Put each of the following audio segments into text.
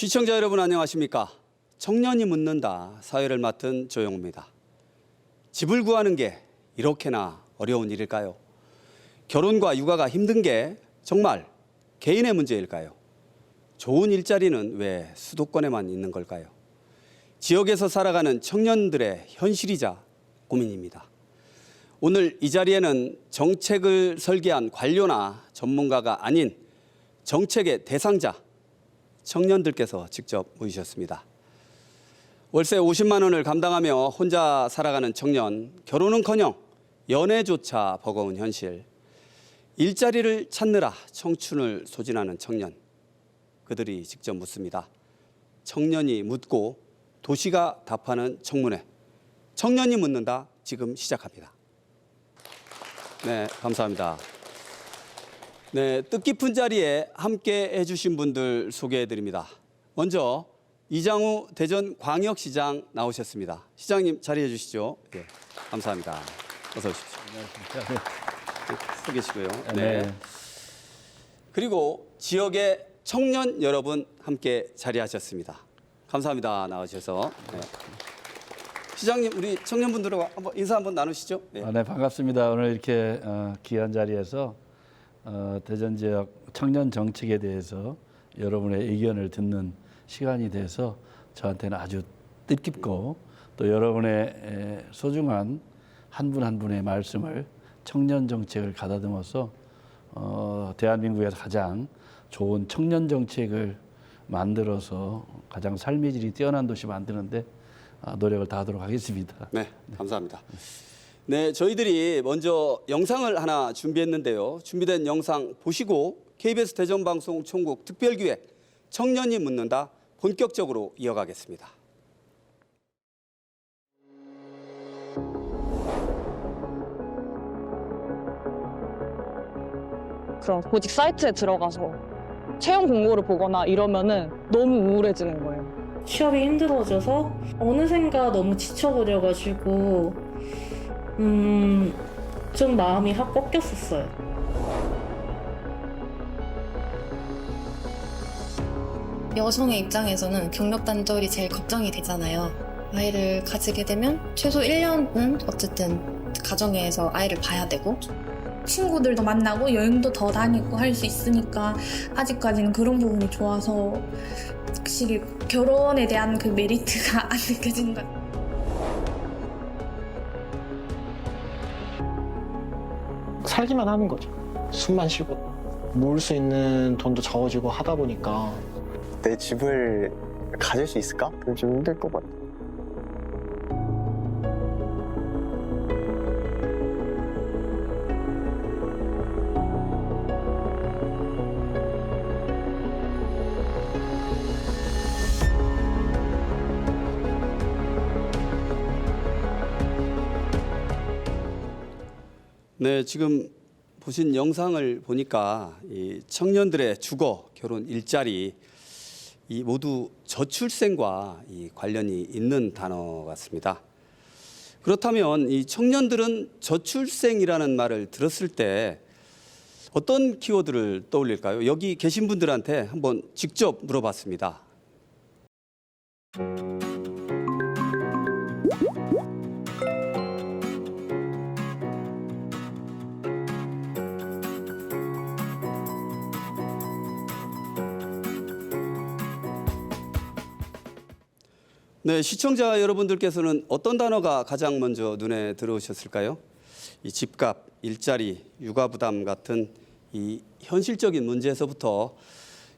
시청자 여러분 안녕하십니까? 청년이 묻는다 사회를 맡은 조영우입니다. 집을 구하는 게 이렇게나 어려운 일일까요? 결혼과 육아가 힘든 게 정말 개인의 문제일까요? 좋은 일자리는 왜 수도권에만 있는 걸까요? 지역에서 살아가는 청년들의 현실이자 고민입니다. 오늘 이 자리에는 정책을 설계한 관료나 전문가가 아닌 정책의 대상자, 청년들께서 직접 모이셨습니다. 월세 50만 원을 감당하며 혼자 살아가는 청년, 결혼은커녕 연애조차 버거운 현실, 일자리를 찾느라 청춘을 소진하는 청년, 그들이 직접 묻습니다. 청년이 묻고 도시가 답하는 청문회, 청년이 묻는다 지금 시작합니다. 네, 감사합니다. 네, 뜻깊은 자리에 함께 해주신 분들 소개해드립니다. 먼저 이장우 대전광역시장 나오셨습니다. 시장님 자리해 주시죠. 네, 감사합니다. 어서 오십시오. 안녕하십니까. 서 계시고요. 네. 네. 그리고 지역의 청년 여러분 함께 자리하셨습니다. 감사합니다. 나오셔서. 네. 시장님, 우리 청년분들하고 한번 인사 한번 나누시죠. 네, 네, 반갑습니다. 오늘 이렇게 귀한 자리에서 대전 지역 청년 정책에 대해서 여러분의 의견을 듣는 시간이 돼서 저한테는 아주 뜻깊고 또 여러분의 소중한 한 분 한 분의 말씀을 청년 정책을 가다듬어서 대한민국에서 가장 좋은 청년 정책을 만들어서 가장 삶의 질이 뛰어난 도시 만드는데 노력을 다하도록 하겠습니다. 네, 감사합니다. 네, 저희들이 먼저 영상을 하나 준비했는데요. 준비된 영상 보시고 KBS 대전방송 총국 특별기획 청년이 묻는다 본격적으로 이어가겠습니다. 그런 보직 사이트에 들어가서 채용 공고를 보거나 이러면은 너무 우울해지는 거예요. 취업이 힘들어져서 어느샌가 너무 지쳐버려가지고 좀 마음이 확 꺾였었어요. 여성의 입장에서는 경력 단절이 제일 걱정이 되잖아요. 아이를 가지게 되면 최소 1년은 어쨌든 가정에서 아이를 봐야 되고 친구들도 만나고 여행도 더 다니고 할 수 있으니까 아직까지는 그런 부분이 좋아서 확실히 결혼에 대한 그 메리트가 안 느껴지는 것 같아요. 살기만 하는 거죠. 숨만 쉬고 모을 수 있는 돈도 적어지고 하다 보니까 내 집을 가질 수 있을까? 좀 힘들 것 같아. 네, 지금 보신 영상을 보니까 이 청년들의 주거, 결혼, 일자리 이 모두 저출생과 이 관련이 있는 단어 같습니다. 그렇다면 이 청년들은 저출생이라는 말을 들었을 때 어떤 키워드를 떠올릴까요? 여기 계신 분들한테 한번 직접 물어봤습니다. 네, 시청자 여러분들께서는 어떤 단어가 가장 먼저 눈에 들어오셨을까요? 이 집값, 일자리, 육아 부담 같은 이 현실적인 문제에서부터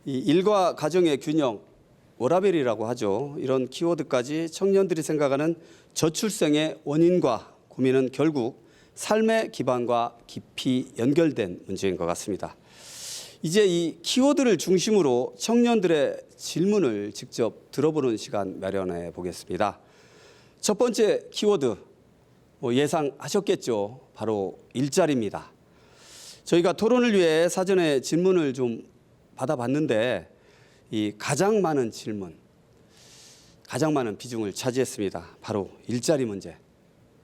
이 일과 가정의 균형, 워라밸이라고 하죠. 이런 키워드까지 청년들이 생각하는 저출생의 원인과 고민은 결국 삶의 기반과 깊이 연결된 문제인 것 같습니다. 이제 이 키워드를 중심으로 청년들의 질문을 직접 들어보는 시간 마련해 보겠습니다. 첫 번째 키워드 예상하셨겠죠. 바로 일자리입니다. 저희가 토론을 위해 사전에 질문을 좀 받아봤는데 이 가장 많은 질문, 가장 많은 비중을 차지했습니다. 바로 일자리 문제.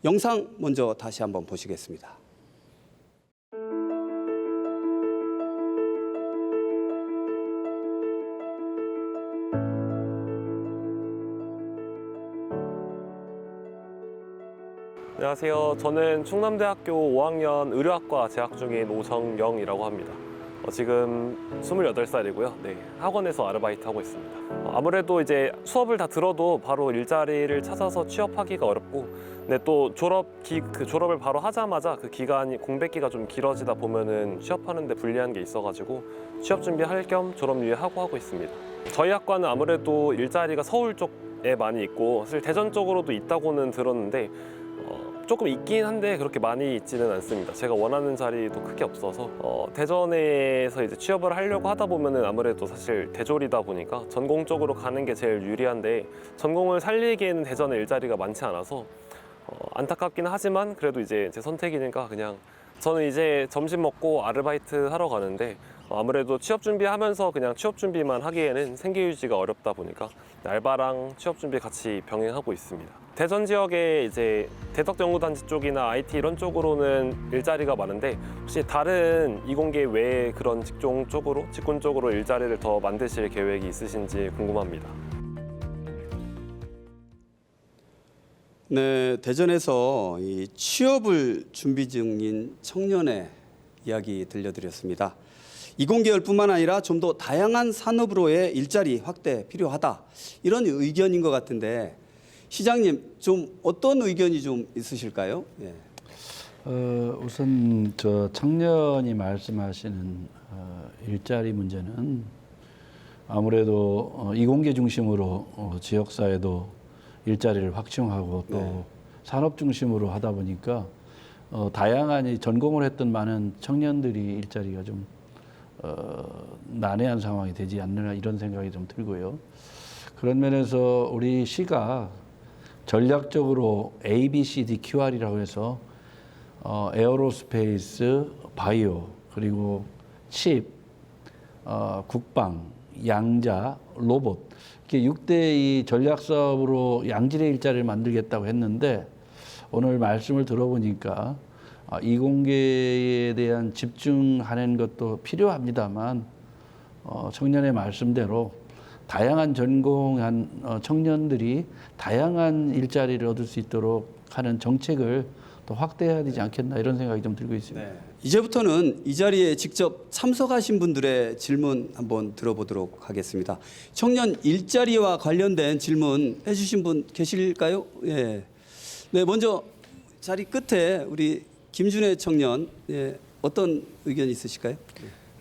영상 먼저 다시 한번 보시겠습니다. 안녕하세요. 저는 충남대학교 5학년 의료학과 재학 중인 오정영이라고 합니다. 지금 28살이고요. 네, 학원에서 아르바이트 하고 있습니다. 아무래도 이제 수업을 다 들어도 바로 일자리를 찾아서 취업하기가 어렵고, 근데 또 졸업을 바로 하자마자 그 기간이 공백기가 좀 길어지다 보면은 취업하는데 불리한 게 있어가지고 취업 준비할 겸 졸업 유예하고 하고 있습니다. 저희 학과는 아무래도 일자리가 서울 쪽에 많이 있고 사실 대전 쪽으로도 있다고는 들었는데 조금 있긴 한데 그렇게 많이 있지는 않습니다. 제가 원하는 자리도 크게 없어서 대전에서 이제 취업을 하려고 하다 보면은 아무래도 사실 대졸이다 보니까 전공 쪽으로 가는 게 제일 유리한데 전공을 살리기에는 대전에 일자리가 많지 않아서 안타깝긴 하지만 그래도 이제 제 선택이니까 그냥 저는 이제 점심 먹고 아르바이트 하러 가는데 아무래도 취업 준비하면서 그냥 취업 준비만 하기에는 생계 유지가 어렵다 보니까 알바랑 취업 준비 같이 병행하고 있습니다. 대전 지역에 이제 대덕연구단지 쪽이나 IT 이런 쪽으로는 일자리가 많은데 혹시 다른 이공계 외에 그런 직군 쪽으로 일자리를 더 만드실 계획이 있으신지 궁금합니다. 네, 대전에서 이 취업을 준비 중인 청년의 이야기 들려드렸습니다. 이공계열뿐만 아니라 좀 더 다양한 산업으로의 일자리 확대 필요하다, 이런 의견인 것 같은데 시장님 좀 어떤 의견이 좀 있으실까요? 예. 우선 저 청년이 말씀하시는 일자리 문제는 아무래도 이공계 중심으로 지역사회도 일자리를 확충하고 또 네. 산업 중심으로 하다 보니까 다양한 전공을 했던 많은 청년들이 일자리가 좀 난해한 상황이 되지 않느냐, 이런 생각이 좀 들고요. 그런 면에서 우리 시가 전략적으로 A, B, C, D, QR이라고 해서 에어로스페이스, 바이오, 그리고 칩, 국방, 양자, 로봇, 이렇게 6대2 전략 사업으로 양질의 일자리를 만들겠다고 했는데 오늘 말씀을 들어보니까 이공계에 대한 집중하는 것도 필요합니다만 청년의 말씀대로 다양한 전공한 청년들이 다양한 일자리를 얻을 수 있도록 하는 정책을 더 확대해야 되지 않겠나, 이런 생각이 좀 들고 있습니다. 네. 이제부터는 이 자리에 직접 참석하신 분들의 질문 한번 들어보도록 하겠습니다. 청년 일자리와 관련된 질문 해주신 분 계실까요? 예. 네, 먼저 자리 끝에 우리 김준혜 청년, 예, 어떤 의견 있으실까요?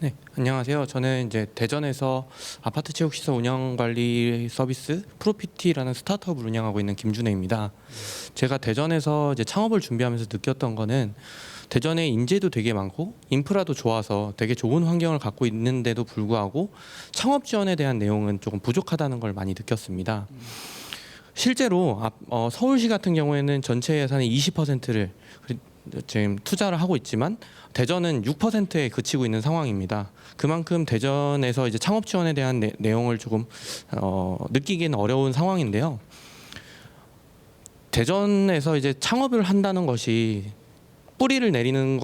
네, 안녕하세요. 저는 이제 대전에서 아파트 체육시설 운영 관리 서비스 프로피티라는 스타트업을 운영하고 있는 김준혜입니다. 제가 대전에서 이제 창업을 준비하면서 느꼈던 거는 대전에 인재도 되게 많고 인프라도 좋아서 되게 좋은 환경을 갖고 있는데도 불구하고 창업 지원에 대한 내용은 조금 부족하다는 걸 많이 느꼈습니다. 실제로 서울시 같은 경우에는 전체 예산의 20%를 지금 투자를 하고 있지만 대전은 6%에 그치고 있는 상황입니다. 그만큼 대전에서 이제 창업 지원에 대한 내용을 조금 느끼기는 어려운 상황인데요. 대전에서 이제 창업을 한다는 것이 뿌리를 내리는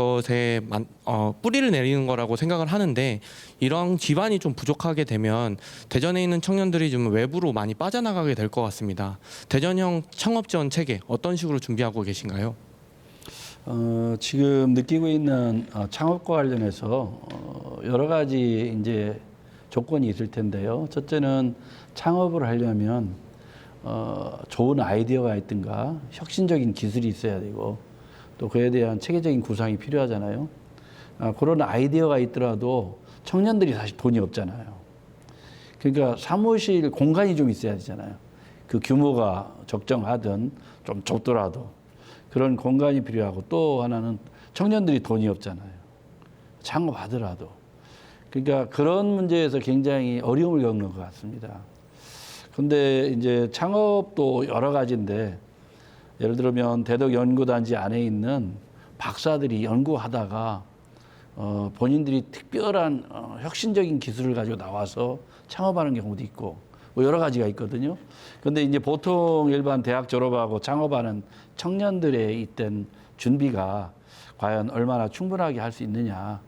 거라고 생각을 하는데 이런 기반이 좀 부족하게 되면 대전에 있는 청년들이 좀 외부로 많이 빠져나가게 될 것 같습니다. 대전형 창업 지원 체계 어떤 식으로 준비하고 계신가요? 지금 느끼고 있는 창업과 관련해서 여러 가지 이제 조건이 있을 텐데요. 첫째는 창업을 하려면 좋은 아이디어가 있든가 혁신적인 기술이 있어야 되고 또 그에 대한 체계적인 구상이 필요하잖아요. 그런 아이디어가 있더라도 청년들이 사실 돈이 없잖아요. 그러니까 사무실 공간이 좀 있어야 되잖아요. 그 규모가 적정하든 좀 좁더라도 그런 공간이 필요하고, 또 하나는 청년들이 돈이 없잖아요. 창업하더라도. 그러니까 그런 문제에서 굉장히 어려움을 겪는 것 같습니다. 근데 이제 창업도 여러 가지인데 예를 들면 대덕연구단지 안에 있는 박사들이 연구하다가 본인들이 특별한 혁신적인 기술을 가지고 나와서 창업하는 경우도 있고 뭐 여러 가지가 있거든요. 그런데 이제 보통 일반 대학 졸업하고 창업하는 청년들의 있던 준비가 과연 얼마나 충분하게 할 수 있느냐.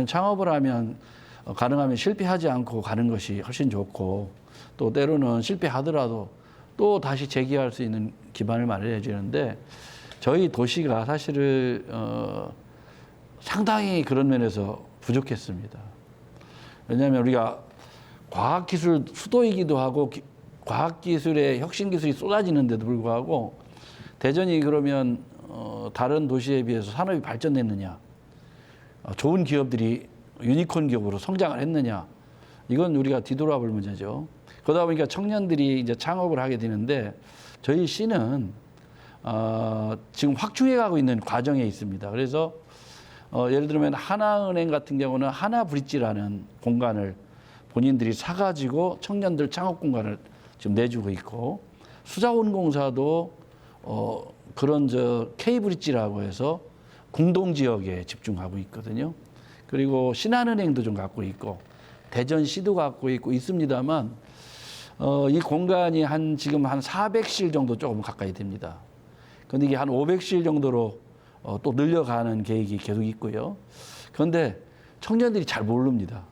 창업을 하면 가능하면 실패하지 않고 가는 것이 훨씬 좋고, 또 때로는 실패하더라도 또 다시 재기할 수 있는 기반을 마련해 주는데 저희 도시가 사실은 상당히 그런 면에서 부족했습니다. 왜냐하면 우리가 과학기술 수도이기도 하고 과학기술의 혁신기술이 쏟아지는데도 불구하고 대전이 그러면 다른 도시에 비해서 산업이 발전했느냐, 좋은 기업들이 유니콘 기업으로 성장을 했느냐, 이건 우리가 뒤돌아볼 문제죠. 그러다 보니까 청년들이 이제 창업을 하게 되는데 저희 시는 지금 확충해 가고 있는 과정에 있습니다. 그래서 예를 들면 하나은행 같은 경우는 하나브릿지라는 공간을 본인들이 사가지고 청년들 창업 공간을 지금 내주고 있고, 수자원공사도 그런 K브릿지라고 해서 궁동 지역에 집중하고 있거든요. 그리고 신한은행도 좀 갖고 있고 대전시도 갖고 있고 있습니다만 이 공간이 지금 한 400실 정도 조금 가까이 됩니다. 그런데 이게 한 500실 정도로 또 늘려가는 계획이 계속 있고요. 그런데 청년들이 잘 모릅니다.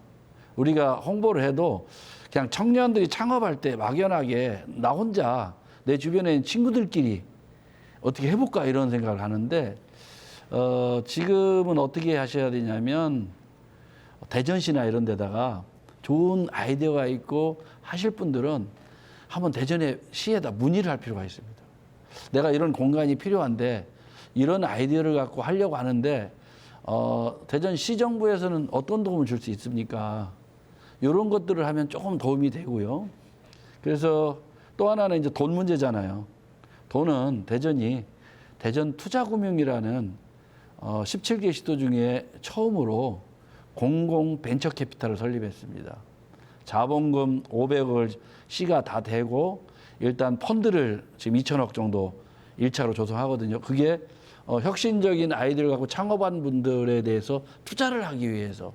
우리가 홍보를 해도 그냥 청년들이 창업할 때 막연하게 나 혼자 내 주변에 있는 친구들끼리 어떻게 해볼까 이런 생각을 하는데 지금은 어떻게 하셔야 되냐면 대전시나 이런 데다가 좋은 아이디어가 있고 하실 분들은 한번 대전에 시에다 문의를 할 필요가 있습니다. 내가 이런 공간이 필요한데 이런 아이디어를 갖고 하려고 하는데 대전시 정부에서는 어떤 도움을 줄 수 있습니까? 이런 것들을 하면 조금 도움이 되고요. 그래서 또 하나는 이제 돈 문제잖아요. 돈은 대전이 대전 투자금융이라는 17개 시도 중에 처음으로 공공 벤처 캐피탈을 설립했습니다. 자본금 500억을 시가 다 대고 일단 펀드를 지금 2천억 정도 1차로 조성하거든요. 그게 혁신적인 아이디어를 갖고 창업한 분들에 대해서 투자를 하기 위해서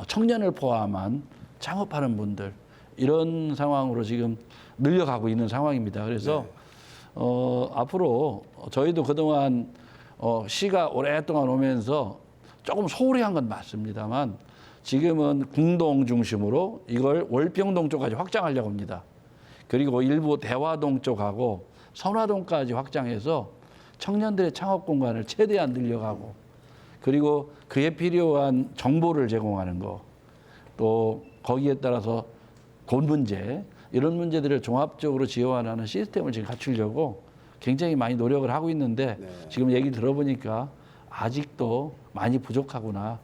청년을 포함한 창업하는 분들, 이런 상황으로 지금 늘려가고 있는 상황입니다. 그래서 앞으로 저희도 그동안 시가 오랫동안 오면서 조금 소홀히 한 건 맞습니다만 지금은 궁동 중심으로 이걸 월평동 쪽까지 확장하려고 합니다. 그리고 일부 대화동 쪽하고 선화동까지 확장해서 청년들의 창업 공간을 최대한 늘려가고, 그리고 그에 필요한 정보를 제공하는 거, 또 거기에 따라서 돈 문제, 이런 문제들을 종합적으로 지원하는 시스템을 지금 갖추려고 굉장히 많이 노력을 하고 있는데 지금 얘기 들어보니까 아직도 많이 부족하구나,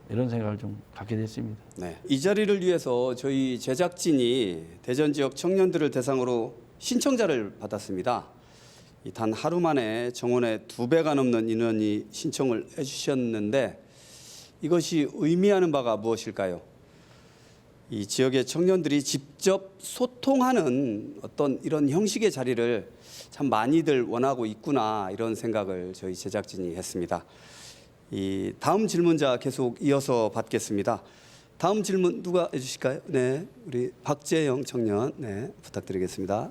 이런 생각을 좀 갖게 됐습니다. 네. 이 자리를 위해서 저희 제작진이 대전 지역 청년들을 대상으로 신청자를 받았습니다. 단 하루 만에 정원의 2배가 넘는 인원이 신청을 해주셨는데 이것이 의미하는 바가 무엇일까요? 이 지역의 청년들이 직접 소통하는 어떤 이런 형식의 자리를 참 많이들 원하고 있구나, 이런 생각을 저희 제작진이 했습니다. 이 다음 질문자 계속 이어서 받겠습니다. 다음 질문 누가 해주실까요? 네, 우리 박재영 청년, 네, 부탁드리겠습니다.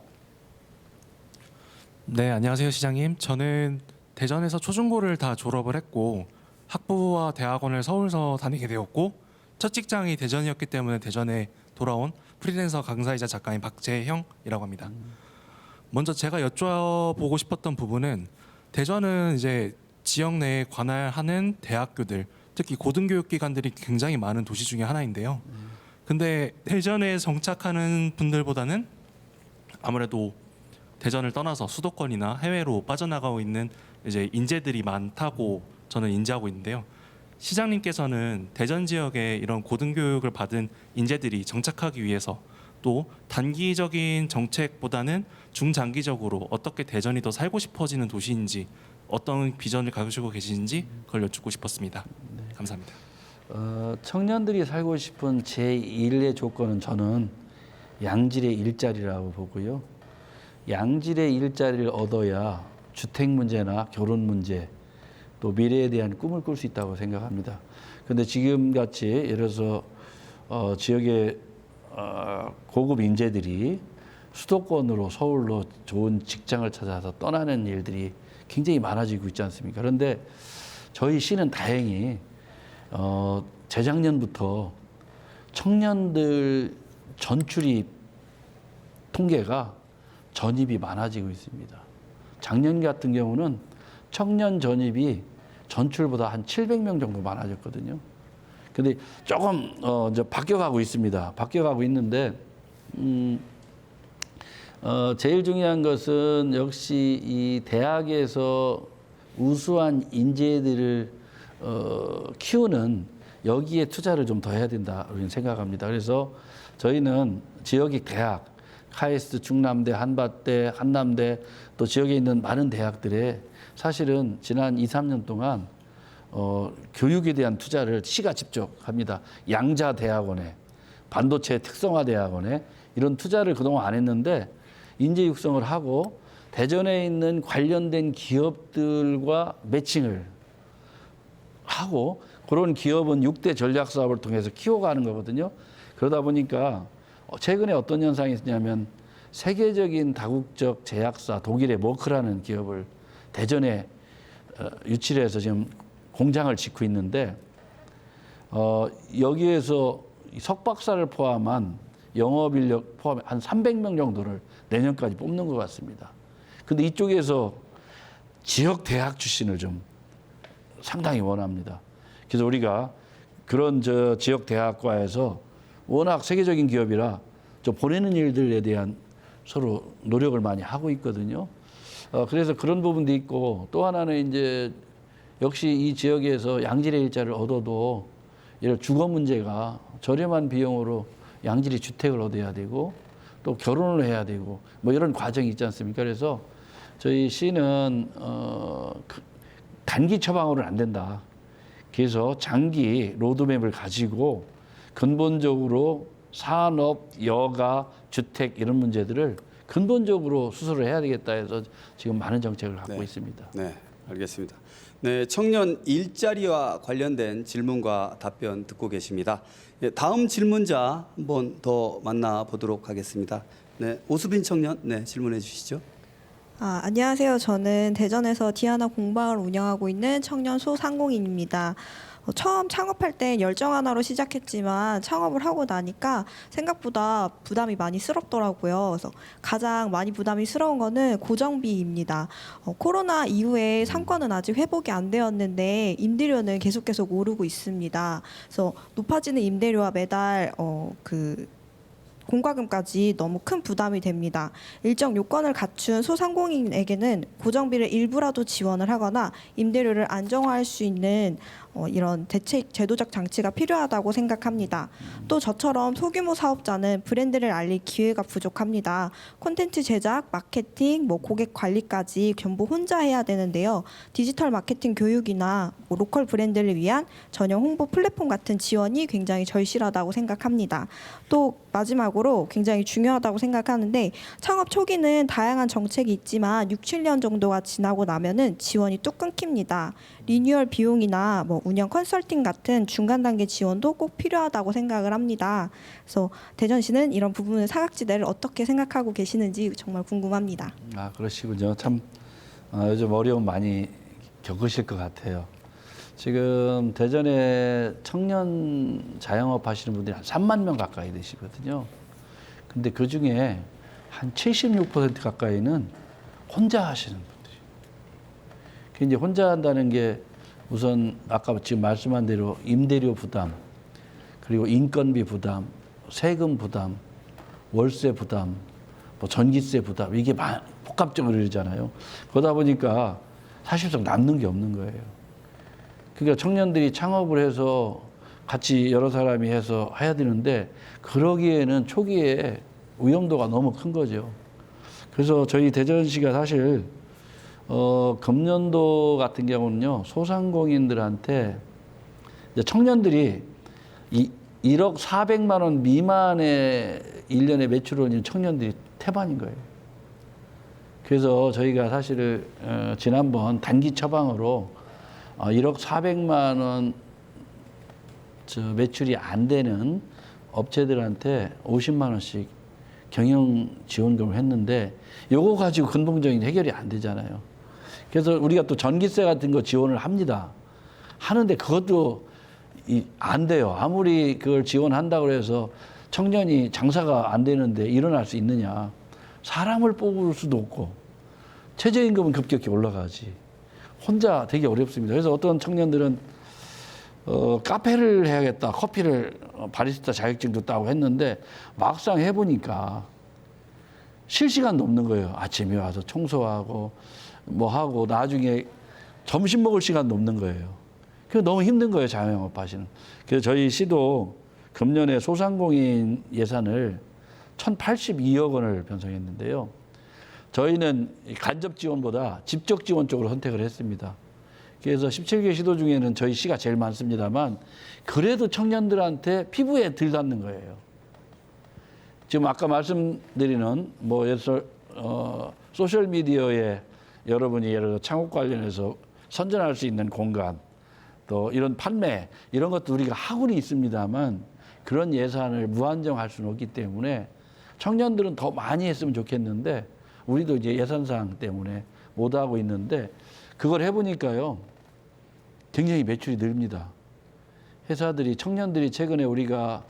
네, 안녕하세요 시장님. 저는 대전에서 초중고를 다 졸업을 했고 학부와 대학원을 서울서 다니게 되었고 첫 직장이 대전이었기 때문에 대전에 돌아온 프리랜서 강사이자 작가인 박재형이라고 합니다. 먼저 제가 여쭤보고 싶었던 부분은 대전은 이제 지역 내에 관할하는 대학교들, 특히 고등교육기관들이 굉장히 많은 도시 중에 하나인데요. 근데 대전에 정착하는 분들보다는 아무래도 대전을 떠나서 수도권이나 해외로 빠져나가고 있는 이제 인재들이 많다고 저는 인지하고 있는데요. 시장님께서는 대전 지역에 이런 고등교육을 받은 인재들이 정착하기 위해서 또 단기적인 정책보다는 중장기적으로 어떻게 대전이 더 살고 싶어지는 도시인지, 어떤 비전을 가지고 계시는지 그걸 여쭙고 싶었습니다. 감사합니다. 청년들이 살고 싶은 제1의 조건은 저는 양질의 일자리라고 보고요. 양질의 일자리를 얻어야 주택 문제나 결혼 문제, 또 미래에 대한 꿈을 꿀 수 있다고 생각합니다. 그런데 지금같이 예를 들어서 지역의 고급 인재들이 수도권으로, 서울로 좋은 직장을 찾아서 떠나는 일들이 굉장히 많아지고 있지 않습니까? 그런데 저희 시는 다행히 재작년부터 청년들 전출입 통계가 전입이 많아지고 있습니다. 작년 같은 경우는 청년 전입이 전출보다 한 700명 정도 많아졌거든요. 근데 조금 이제 바뀌어가고 있습니다. 바뀌어가고 있는데 제일 중요한 것은 역시 이 대학에서 우수한 인재들을 키우는 여기에 투자를 좀 더 해야 된다 생각합니다. 그래서 저희는 지역의 대학, 카이스트, 충남대, 한밭대, 한남대 또 지역에 있는 많은 대학들에 사실은 지난 2, 3년 동안 교육에 대한 투자를 시가 직접 합니다. 양자대학원에, 반도체 특성화대학원에 이런 투자를 그동안 안 했는데 인재 육성을 하고 대전에 있는 관련된 기업들과 매칭을 하고 그런 기업은 6대 전략 사업을 통해서 키워가는 거거든요. 그러다 보니까 최근에 어떤 현상이 있냐면 세계적인 다국적 제약사 독일의 머크라는 기업을 대전에 유치를 해서 지금 공장을 짓고 있는데 여기에서 석박사를 포함한 영업인력 포함해 한 300명 정도를 내년까지 뽑는 것 같습니다. 근데 이쪽에서 지역 대학 출신을 좀 상당히 원합니다. 그래서 우리가 그런 지역 대학과에서 워낙 세계적인 기업이라 좀 보내는 일들에 대한 서로 노력을 많이 하고 있거든요. 그래서 그런 부분도 있고 또 하나는 이제 역시 이 지역에서 양질의 일자를 얻어도 이런 주거 문제가 저렴한 비용으로 양질의 주택을 얻어야 되고 또 결혼을 해야 되고 뭐 이런 과정이 있지 않습니까? 그래서 저희 시는 단기 처방으로는 안 된다. 그래서 장기 로드맵을 가지고 근본적으로 산업, 여가, 주택 이런 문제들을 근본적으로 수술을 해야 되겠다 해서 지금 많은 정책을 갖고 있습니다. 네, 알겠습니다. 네, 청년 일자리와 관련된 질문과 답변 듣고 계십니다. 다음 질문자 한 번 더 만나보도록 하겠습니다. 네, 오수빈 청년, 네, 질문해 주시죠. 안녕하세요. 저는 대전에서 디아나 공방을 운영하고 있는 청년 소상공인입니다. 처음 창업할 때 열정 하나로 시작했지만 창업을 하고 나니까 생각보다 부담이 많이 스럽더라고요. 그래서 가장 많이 부담이스러운 거는 고정비입니다. 코로나 이후에 상권은 아직 회복이 안 되었는데 임대료는 계속 오르고 있습니다. 그래서 높아지는 임대료와 매달 공과금까지 너무 큰 부담이 됩니다. 일정 요건을 갖춘 소상공인에게는 고정비를 일부라도 지원을 하거나 임대료를 안정화할 수 있는 이런 대책 제도적 장치가 필요하다고 생각합니다. 또 저처럼 소규모 사업자는 브랜드를 알릴 기회가 부족합니다. 콘텐츠 제작, 마케팅, 고객 관리까지 전부 혼자 해야 되는데요. 디지털 마케팅 교육이나 로컬 브랜드를 위한 전용 홍보 플랫폼 같은 지원이 굉장히 절실하다고 생각합니다. 또 마지막으로 굉장히 중요하다고 생각하는데 창업 초기는 다양한 정책이 있지만 6, 7년 정도가 지나고 나면은 지원이 뚝 끊깁니다. 리뉴얼 비용이나 운영 컨설팅 같은 중간 단계 지원도 꼭 필요하다고 생각을 합니다. 그래서 대전시는 이런 부분의 사각지대를 어떻게 생각하고 계시는지 정말 궁금합니다. 그러시군요. 참 요즘 어려움 많이 겪으실 것 같아요. 지금 대전에 청년 자영업 하시는 분들이 한 3만 명 가까이 되시거든요. 근데 그 중에 한 76% 가까이는 혼자 하시는 분들이에요. 이제 혼자 한다는 게 우선 아까 지금 말씀한 대로 임대료 부담, 그리고 인건비 부담, 세금 부담, 월세 부담, 전기세 부담 이게 복합적으로 이러잖아요. 그러다 보니까 사실상 남는 게 없는 거예요. 그러니까 청년들이 창업을 해서 같이 여러 사람이 해서 해야 되는데 그러기에는 초기에 위험도가 너무 큰 거죠. 그래서 저희 대전시가 사실 금년도 같은 경우는요, 소상공인들한테 이제 청년들이 1억 400만 원 미만의 1년에 매출을 올리는 청년들이 태반인 거예요. 그래서 저희가 사실 지난번 단기 처방으로 1억 400만 원 매출이 안 되는 업체들한테 50만 원씩 경영 지원금을 했는데 요거 가지고 근본적인 해결이 안 되잖아요. 그래서 우리가 또 전기세 같은 거 지원을 합니다. 하는데 그것도 안 돼요. 아무리 그걸 지원한다고 해서 청년이 장사가 안 되는데 일어날 수 있느냐. 사람을 뽑을 수도 없고 최저임금은 급격히 올라가지. 혼자 되게 어렵습니다. 그래서 어떤 청년들은 카페를 해야겠다, 커피를 바리스타 자격증도 따고 했는데 막상 해보니까 실시간도 없는 거예요. 아침에 와서 청소하고 뭐 하고 나중에 점심 먹을 시간도 없는 거예요. 그래서 너무 힘든 거예요, 자영업 하시는. 그래서 저희 시도 금년에 소상공인 예산을 1,082억 원을 편성했는데요. 저희는 간접 지원보다 직접 지원 쪽으로 선택을 했습니다. 그래서 17개 시도 중에는 저희 시가 제일 많습니다만 그래도 청년들한테 피부에 덜 닿는 거예요. 지금 아까 말씀드리는 뭐 소셜 미디어에 여러분이 예를 들어 창업 관련해서 선전할 수 있는 공간, 또 이런 판매 이런 것도 우리가 하고는 있습니다만 그런 예산을 무한정할 수는 없기 때문에 청년들은 더 많이 했으면 좋겠는데 우리도 이제 예산상 때문에 못 하고 있는데 그걸 해보니까요 굉장히 매출이 늘립니다. 회사들이 청년들이 최근에 우리가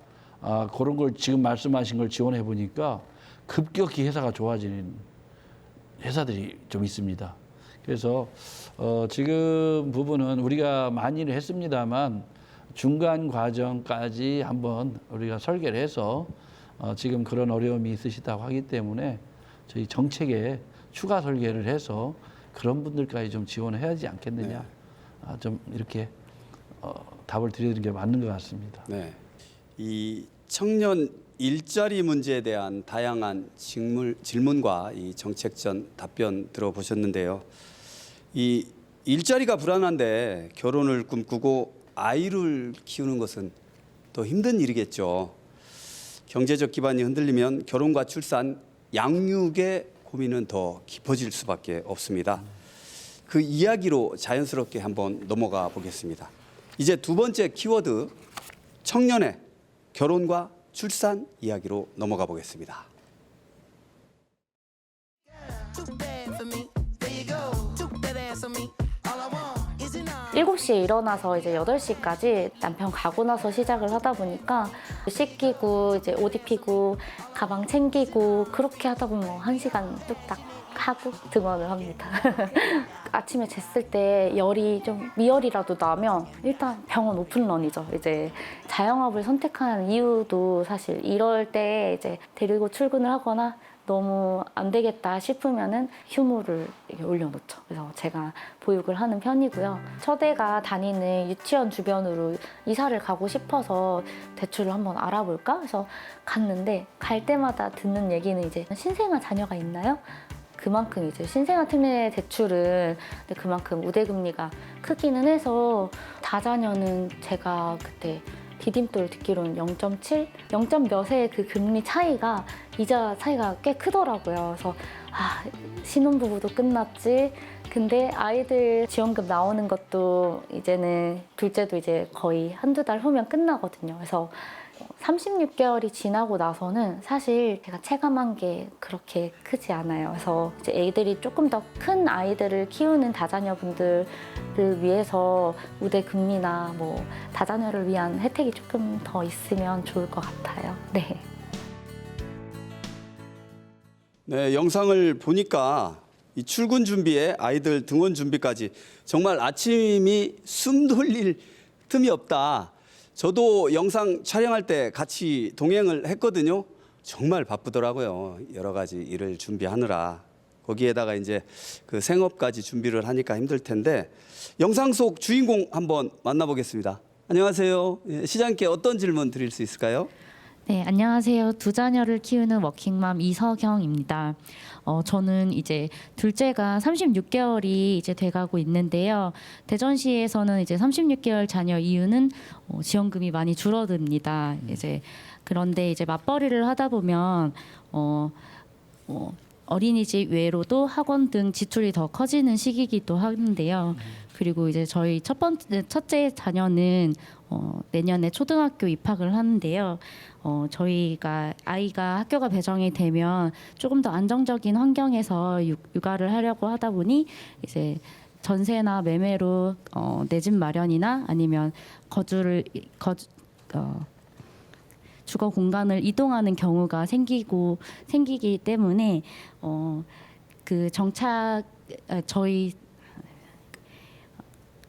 그런 걸 지금 말씀하신 걸 지원해 보니까 급격히 회사가 좋아지는 회사들이 좀 있습니다. 그래서 지금 부분은 우리가 많이를 했습니다만 중간 과정까지 한번 우리가 설계를 해서 지금 그런 어려움이 있으시다고 하기 때문에 저희 정책에 추가 설계를 해서 그런 분들까지 좀 지원을 해야 하지 않겠느냐. 좀 이렇게 답을 드리는 게 맞는 것 같습니다. 네. 이 청년 일자리 문제에 대한 다양한 질문과 이 정책전 답변 들어보셨는데요. 이 일자리가 불안한데 결혼을 꿈꾸고 아이를 키우는 것은 더 힘든 일이겠죠. 경제적 기반이 흔들리면 결혼과 출산, 양육의 고민은 더 깊어질 수밖에 없습니다. 그 이야기로 자연스럽게 한번 넘어가 보겠습니다. 이제 두 번째 키워드, 청년의 결혼과 출산 이야기로 넘어가 보겠습니다. 일곱 시에 일어나서 이제 8시까지 남편 가고 나서 시작을 하다 보니까 씻기고 이제 옷 입히고 가방 챙기고 그렇게 하다 보면 1시간 뚝딱 하고 등원을 합니다. 아침에 쟀을 때 열이 좀 미열이라도 나면 일단 병원 오픈런이죠. 이제 자영업을 선택한 이유도 사실 이럴 때 이제 데리고 출근을 하거나 너무 안 되겠다 싶으면은 휴무를 올려놓죠. 그래서 제가 보육을 하는 편이고요. 첫애가 다니는 유치원 주변으로 이사를 가고 싶어서 대출을 한번 알아볼까? 해서 갔는데 갈 때마다 듣는 얘기는 이제 신생아 자녀가 있나요? 그만큼 이제 신생아 특례 대출은 그만큼 우대금리가 크기는 해서 다자녀는 제가 그때 디딤돌 듣기로는 0.7, 0. 몇의 그 금리 차이가 이자 차이가 꽤 크더라고요. 그래서 신혼부부도 끝났지. 근데 아이들 지원금 나오는 것도 이제는 둘째도 이제 거의 한두 달 후면 끝나거든요. 그래서 36개월이 지나고 나서는 사실 제가 체감한 게 그렇게 크지 않아요. 그래서 이제 애들이 조금 더 큰 아이들을 키우는 다자녀분들을 위해서 우대 금리나 뭐 다자녀를 위한 혜택이 조금 더 있으면 좋을 것 같아요. 네. 네, 영상을 보니까 이 출근 준비에 아이들 등원 준비까지 정말 아침이 숨 돌릴 틈이 없다. 저도 영상 촬영할 때 같이 동행을 했거든요. 정말 바쁘더라고요. 여러 가지 일을 준비하느라. 거기에다가 이제 그 생업까지 준비를 하니까 힘들 텐데 영상 속 주인공 한번 만나보겠습니다. 안녕하세요. 시장님께 어떤 질문 드릴 수 있을까요? 네, 안녕하세요. 두 자녀를 키우는 워킹맘 이서경입니다. 저는 이제 둘째가 36개월이 이제 돼가고 있는데요. 대전시에서는 이제 36개월 자녀 이유는 지원금이 많이 줄어듭니다. 이제 그런데 이제 맞벌이를 하다 보면 어린이집 외로도 학원 등 지출이 더 커지는 시기이기도 하는데요. 그리고 이제 저희 첫째 자녀는 내년에 초등학교 입학을 하는데요. 저희가 아이가 학교가 배정이 되면 조금 더 안정적인 환경에서 육아를 하려고 하다 보니 이제 전세나 매매로 내 집 마련이나 아니면 주거 공간을 이동하는 경우가 생기기 때문에 그 정착 저희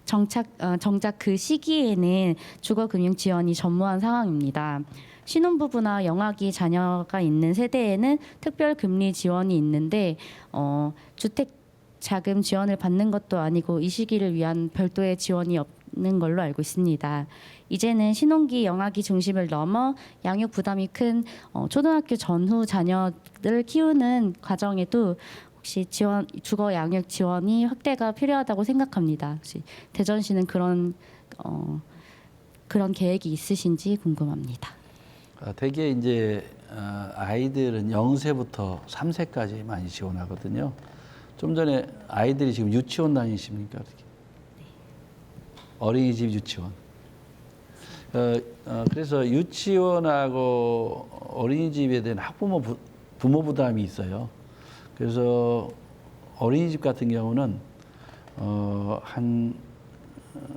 정작 그 시기에는 주거금융 지원이 전무한 상황입니다. 신혼부부나 영아기 자녀가 있는 세대에는 특별금리 지원이 있는데 주택 자금 지원을 받는 것도 아니고 이 시기를 위한 별도의 지원이 없는 걸로 알고 있습니다. 이제는 신혼기, 영아기 중심을 넘어 양육 부담이 큰 초등학교 전후 자녀들을 키우는 과정에도 혹시 주거 양육 지원이 확대가 필요하다고 생각합니다. 혹시 대전시는 그런 계획이 있으신지 궁금합니다. 대개 이제 아이들은 0세부터 3세까지 많이 지원하거든요. 좀 전에 아이들이 지금 유치원 다니십니까? 어린이집 유치원. 그래서 유치원하고 어린이집에 대한 부모 부담이 있어요. 그래서 어린이집 같은 경우는 한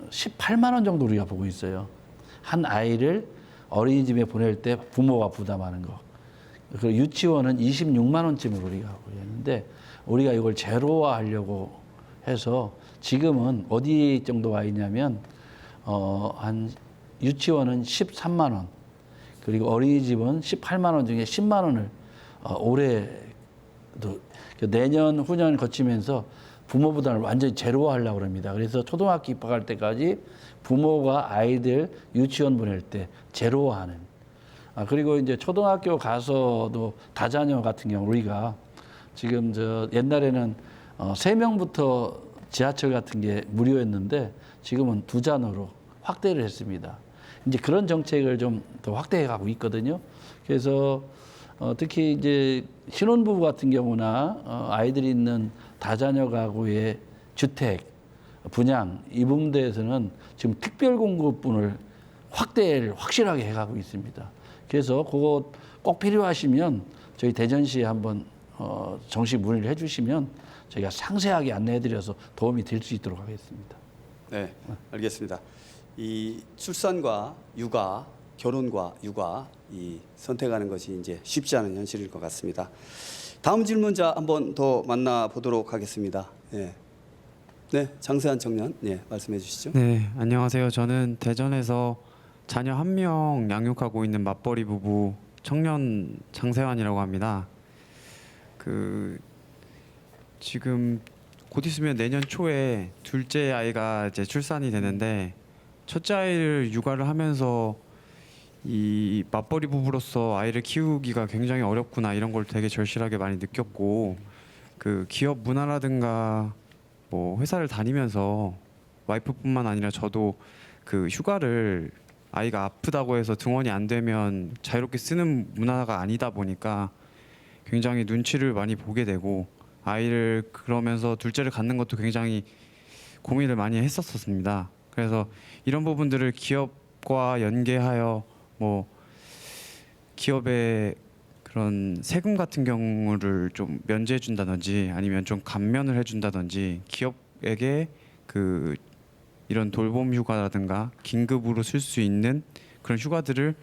18만 원 정도 우리가 보고 있어요. 한 아이를 어린이집에 보낼 때 부모가 부담하는 거. 그리고 유치원은 26만 원쯤을 우리가 하고 있는데 우리가 이걸 제로화하려고 해서 지금은 어디 정도 와 있냐면 한 유치원은 13만 원, 그리고 어린이집은 18만 원 중에 10만 원을 올해도 내년 후년 거치면서 부모 부담을 완전히 제로화하려고 합니다. 그래서 초등학교 입학할 때까지 부모가 아이들 유치원 보낼 때 제로화하는. 그리고 이제 초등학교 가서도 다자녀 같은 경우 우리가 지금 옛날에는 3명부터 지하철 같은 게 무료였는데 지금은 2자녀로 확대를 했습니다. 이제 그런 정책을 좀 더 확대해 가고 있거든요. 그래서 특히 이제 신혼부부 같은 경우나 아이들이 있는 다자녀 가구의 주택 분양 이 부분에서는 지금 특별 공급분을 확대를 확실하게 해가고 있습니다. 그래서 그거 꼭 필요하시면 저희 대전시에 한번 정식 문의를 해주시면 저희가 상세하게 안내해드려서 도움이 될 수 있도록 하겠습니다. 네, 알겠습니다. 이 출산과 육아, 결혼과 육아 이 선택하는 것이 이제 쉽지 않은 현실일 것 같습니다. 다음 질문자 한번 더 만나보도록 하겠습니다. 네, 장세한 청년, 말씀해 주시죠. 네, 안녕하세요. 저는 대전에서 자녀 1명 양육하고 있는 맞벌이 부부 청년 장세환이라고 합니다. 지금 곧 있으면 내년 초에 둘째 아이가 이제 출산이 되는데 첫째 아이를 육아를 하면서 이 맞벌이 부부로서 아이를 키우기가 굉장히 어렵구나 이런 걸 되게 절실하게 많이 느꼈고 그 기업 문화라든가 뭐 회사를 다니면서 와이프뿐만 아니라 저도 그 휴가를 아이가 아프다고 해서 등원이 안 되면 자유롭게 쓰는 문화가 아니다 보니까 굉장히 눈치를 많이 보게 되고 아이를 그러면서 둘째를 갖는 것도 굉장히 고민을 많이 했었습니다. 그래서 이런 부분들을 기업과 연계하여 뭐 기업의 그런 세금 같은 경우를 좀 면제해 준다든지 아니면 좀 감면을 해 준다든지 기업에게 이런 돌봄 휴가라든가 긴급으로 쓸 수 있는 그런 휴가들을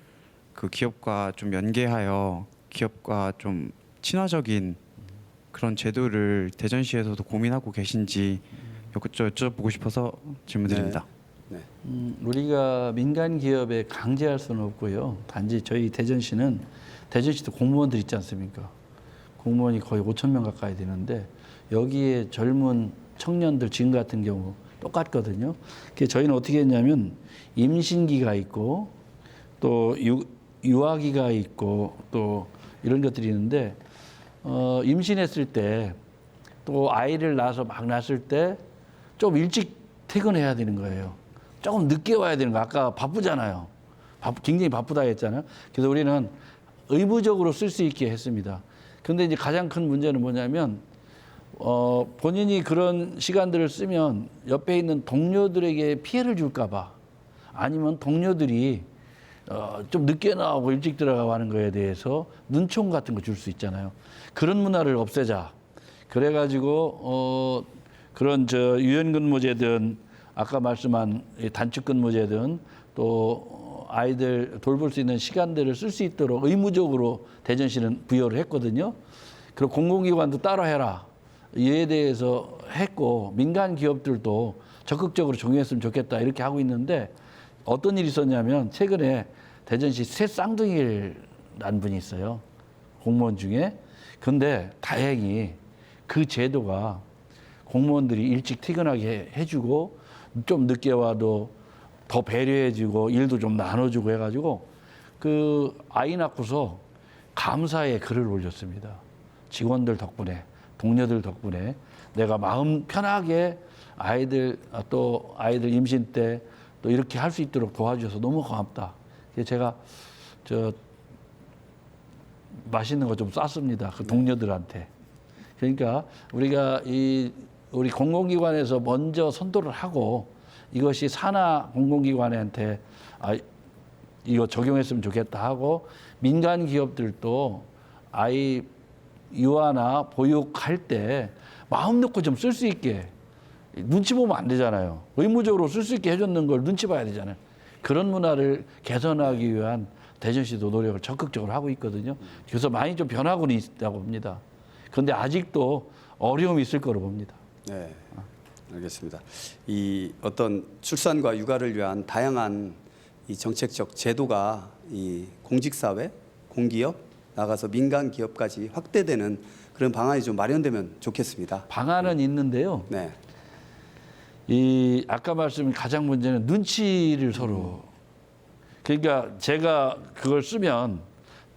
그 기업과 좀 연계하여 기업과 좀 친화적인 그런 제도를 대전시에서도 고민하고 계신지 여쭤보고 싶어서 질문드립니다. 네. 우리가 민간 기업에 강제할 수는 없고요. 단지 저희 대전시도 공무원들 있지 않습니까? 공무원이 거의 5천 명 가까이 되는데 여기에 젊은 청년들 지금 같은 경우 똑같거든요. 그래서 저희는 어떻게 했냐면 임신기가 있고 또 유아기가 있고 또 이런 것들이 있는데 임신했을 때 또 아이를 막 낳았을 때 좀 일찍 퇴근해야 되는 거예요. 조금 늦게 와야 되는 거. 아까 바쁘잖아요. 굉장히 바쁘다 했잖아요. 그래서 우리는 의무적으로 쓸 수 있게 했습니다. 그런데 이제 가장 큰 문제는 뭐냐면 본인이 그런 시간들을 쓰면 옆에 있는 동료들에게 피해를 줄까 봐 아니면 동료들이 좀 늦게 나오고 일찍 들어가고 하는 거에 대해서 눈총 같은 거 줄 수 있잖아요. 그런 문화를 없애자. 그래가지고 그런 유연근무제든 아까 말씀한 단축근무제든 또 아이들 돌볼 수 있는 시간들을 쓸 수 있도록 의무적으로 대전시는 부여를 했거든요. 그리고 공공기관도 따로 해라. 이에 대해서 했고 민간 기업들도 적극적으로 적용했으면 좋겠다 이렇게 하고 있는데 어떤 일이 있었냐면 최근에 대전시 새 쌍둥이를 낳은 분이 있어요. 공무원 중에. 근데 다행히 그 제도가 공무원들이 일찍 퇴근하게 해주고 좀 늦게 와도 더 배려해주고 일도 좀 나눠주고 해가지고 그 아이 낳고서 감사의 글을 올렸습니다. 직원들 덕분에, 동료들 덕분에 내가 마음 편하게 아이들 또 아이들 임신 때 또 이렇게 할 수 있도록 도와주셔서 너무 고맙다. 그래서 제가 저 맛있는 거 좀 쌌습니다. 그 동료들한테. 그러니까 우리가 우리 공공기관에서 먼저 선도를 하고 이것이 산하 공공기관한테 이거 적용했으면 좋겠다 하고 민간 기업들도 아이 유아나 보육할 때 마음 놓고 좀 쓸 수 있게 눈치 보면 안 되잖아요. 의무적으로 쓸 수 있게 해줬는 걸 눈치 봐야 되잖아요. 그런 문화를 개선하기 위한 대전시도 노력을 적극적으로 하고 있거든요. 그래서 많이 좀 변화고는 있다고 봅니다. 그런데 아직도 어려움이 있을 거로 봅니다. 네, 알겠습니다. 이 어떤 출산과 육아를 위한 다양한 이 정책적 제도가 이 공직사회, 공기업, 나가서 민간 기업까지 확대되는 그런 방안이 좀 마련되면 좋겠습니다. 방안은 있는데요. 네. 이 아까 말씀인 가장 문제는 눈치를 서로. 그러니까 제가 그걸 쓰면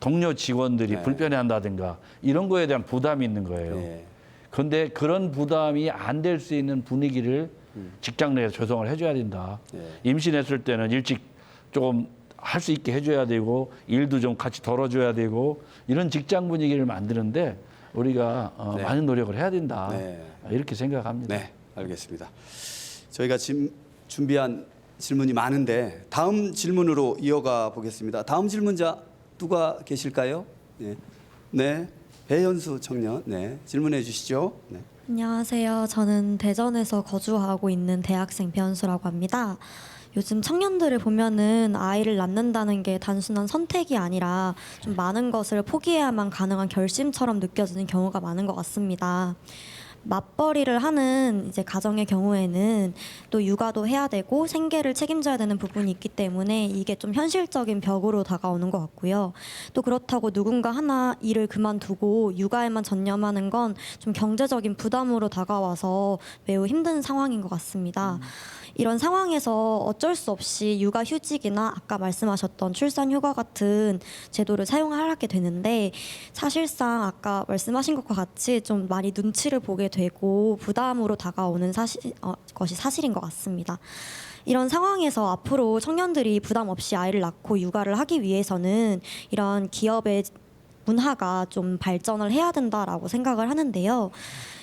동료 직원들이 네. 불편해한다든가 이런 거에 대한 부담이 있는 거예요. 네. 그런데 그런 부담이 안 될 수 있는 분위기를 직장 내에서 조성을 해줘야 된다. 네. 임신했을 때는 일찍 조금 할 수 있게 해줘야 되고 일도 좀 같이 덜어줘야 되고 이런 직장 분위기를 만드는데 우리가 네. 많은 노력을 해야 된다. 네. 이렇게 생각합니다. 네, 알겠습니다. 저희가 지금 준비한 질문이 많은데 다음 질문으로 이어가 보겠습니다. 다음 질문자 누가 계실까요? 네, 네, 배현수 청년, 네, 질문해 주시죠. 네. 안녕하세요. 저는 대전에서 거주하고 있는 대학생 배현수라고 합니다. 요즘 청년들을 보면은 아이를 낳는다는 게 단순한 선택이 아니라 좀 많은 것을 포기해야만 가능한 결심처럼 느껴지는 경우가 많은 것 같습니다. 맞벌이를 하는 이제 가정의 경우에는 또 육아도 해야 되고 생계를 책임져야 되는 부분이 있기 때문에 이게 좀 현실적인 벽으로 다가오는 것 같고요. 또 그렇다고 누군가 하나 일을 그만두고 육아에만 전념하는 건 좀 경제적인 부담으로 다가와서 매우 힘든 상황인 것 같습니다. 이런 상황에서 어쩔 수 없이 육아휴직이나 아까 말씀하셨던 출산휴가 같은 제도를 사용하게 되는데 사실상 아까 말씀하신 것과 같이 좀 많이 눈치를 보게 되고 부담으로 다가오는 것이 사실인 것 같습니다. 이런 상황에서 앞으로 청년들이 부담 없이 아이를 낳고 육아를 하기 위해서는 이런 기업의 문화가 좀 발전을 해야 된다라고 생각을 하는데요.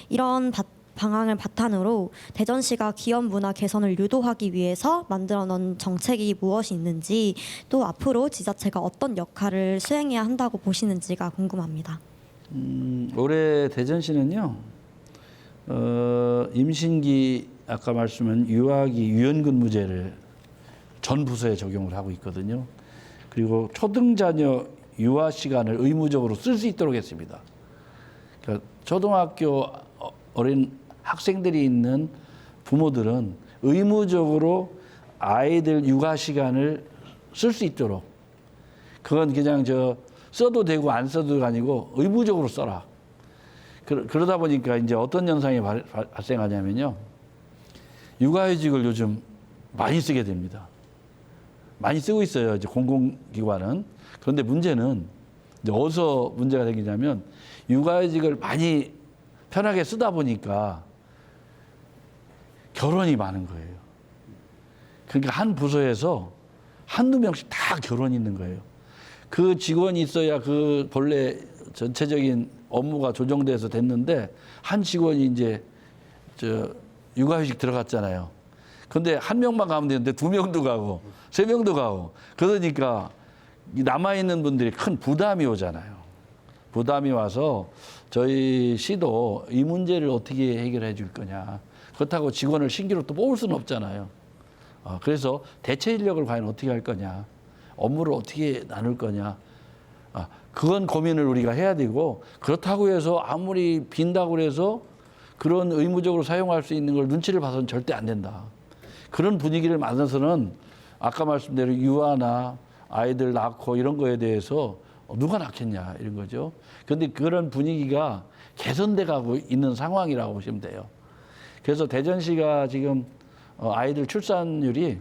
이런 방향을 바탕으로 대전시가 기업 문화 개선을 유도하기 위해서 만들어 놓은 정책이 무엇이 있는지 또 앞으로 지자체가 어떤 역할을 수행해야 한다고 보시는지가 궁금합니다. 올해 대전시는요. 임신기 아까 말씀한 유아기 유연근무제를 전 부서에 적용을 하고 있거든요. 그리고 초등자녀 유아 시간을 의무적으로 쓸 수 있도록 했습니다. 그러니까 초등학교 어린 학생들이 있는 부모들은 의무적으로 아이들 육아 시간을 쓸 수 있도록 그건 그냥 써도 되고 안 써도 아니고 의무적으로 써라. 그러다 보니까 이제 어떤 현상이 발생하냐면요. 육아휴직을 요즘 많이 쓰게 됩니다. 많이 쓰고 있어요. 이제 공공기관은. 그런데 문제는 이제 어디서 문제가 생기냐면 육아휴직을 많이 편하게 쓰다 보니까 결혼이 많은 거예요. 그러니까 한 부서에서 한두 명씩 다 결혼이 있는 거예요. 그 직원이 있어야 그 본래 전체적인 업무가 조정돼서 됐는데 한 직원이 이제 육아휴직 들어갔잖아요. 근데 한 명만 가면 되는데 두 명도 가고 세 명도 가고 그러니까 남아있는 분들이 큰 부담이 오잖아요. 부담이 와서 저희 시도 이 문제를 어떻게 해결해 줄 거냐. 그렇다고 직원을 신규로 또 뽑을 수는 없잖아요. 그래서 대체 인력을 과연 어떻게 할 거냐. 업무를 어떻게 나눌 거냐. 그건 고민을 우리가 해야 되고 그렇다고 해서 아무리 빈다고 해서 그런 의무적으로 사용할 수 있는 걸 눈치를 봐서는 절대 안 된다. 그런 분위기를 만들어서는 아까 말씀드린 유아나 아이들 낳고 이런 거에 대해서 누가 낳겠냐 이런 거죠. 그런데 그런 분위기가 개선돼 가고 있는 상황이라고 보시면 돼요. 그래서 대전시가 지금 아이들 출산율이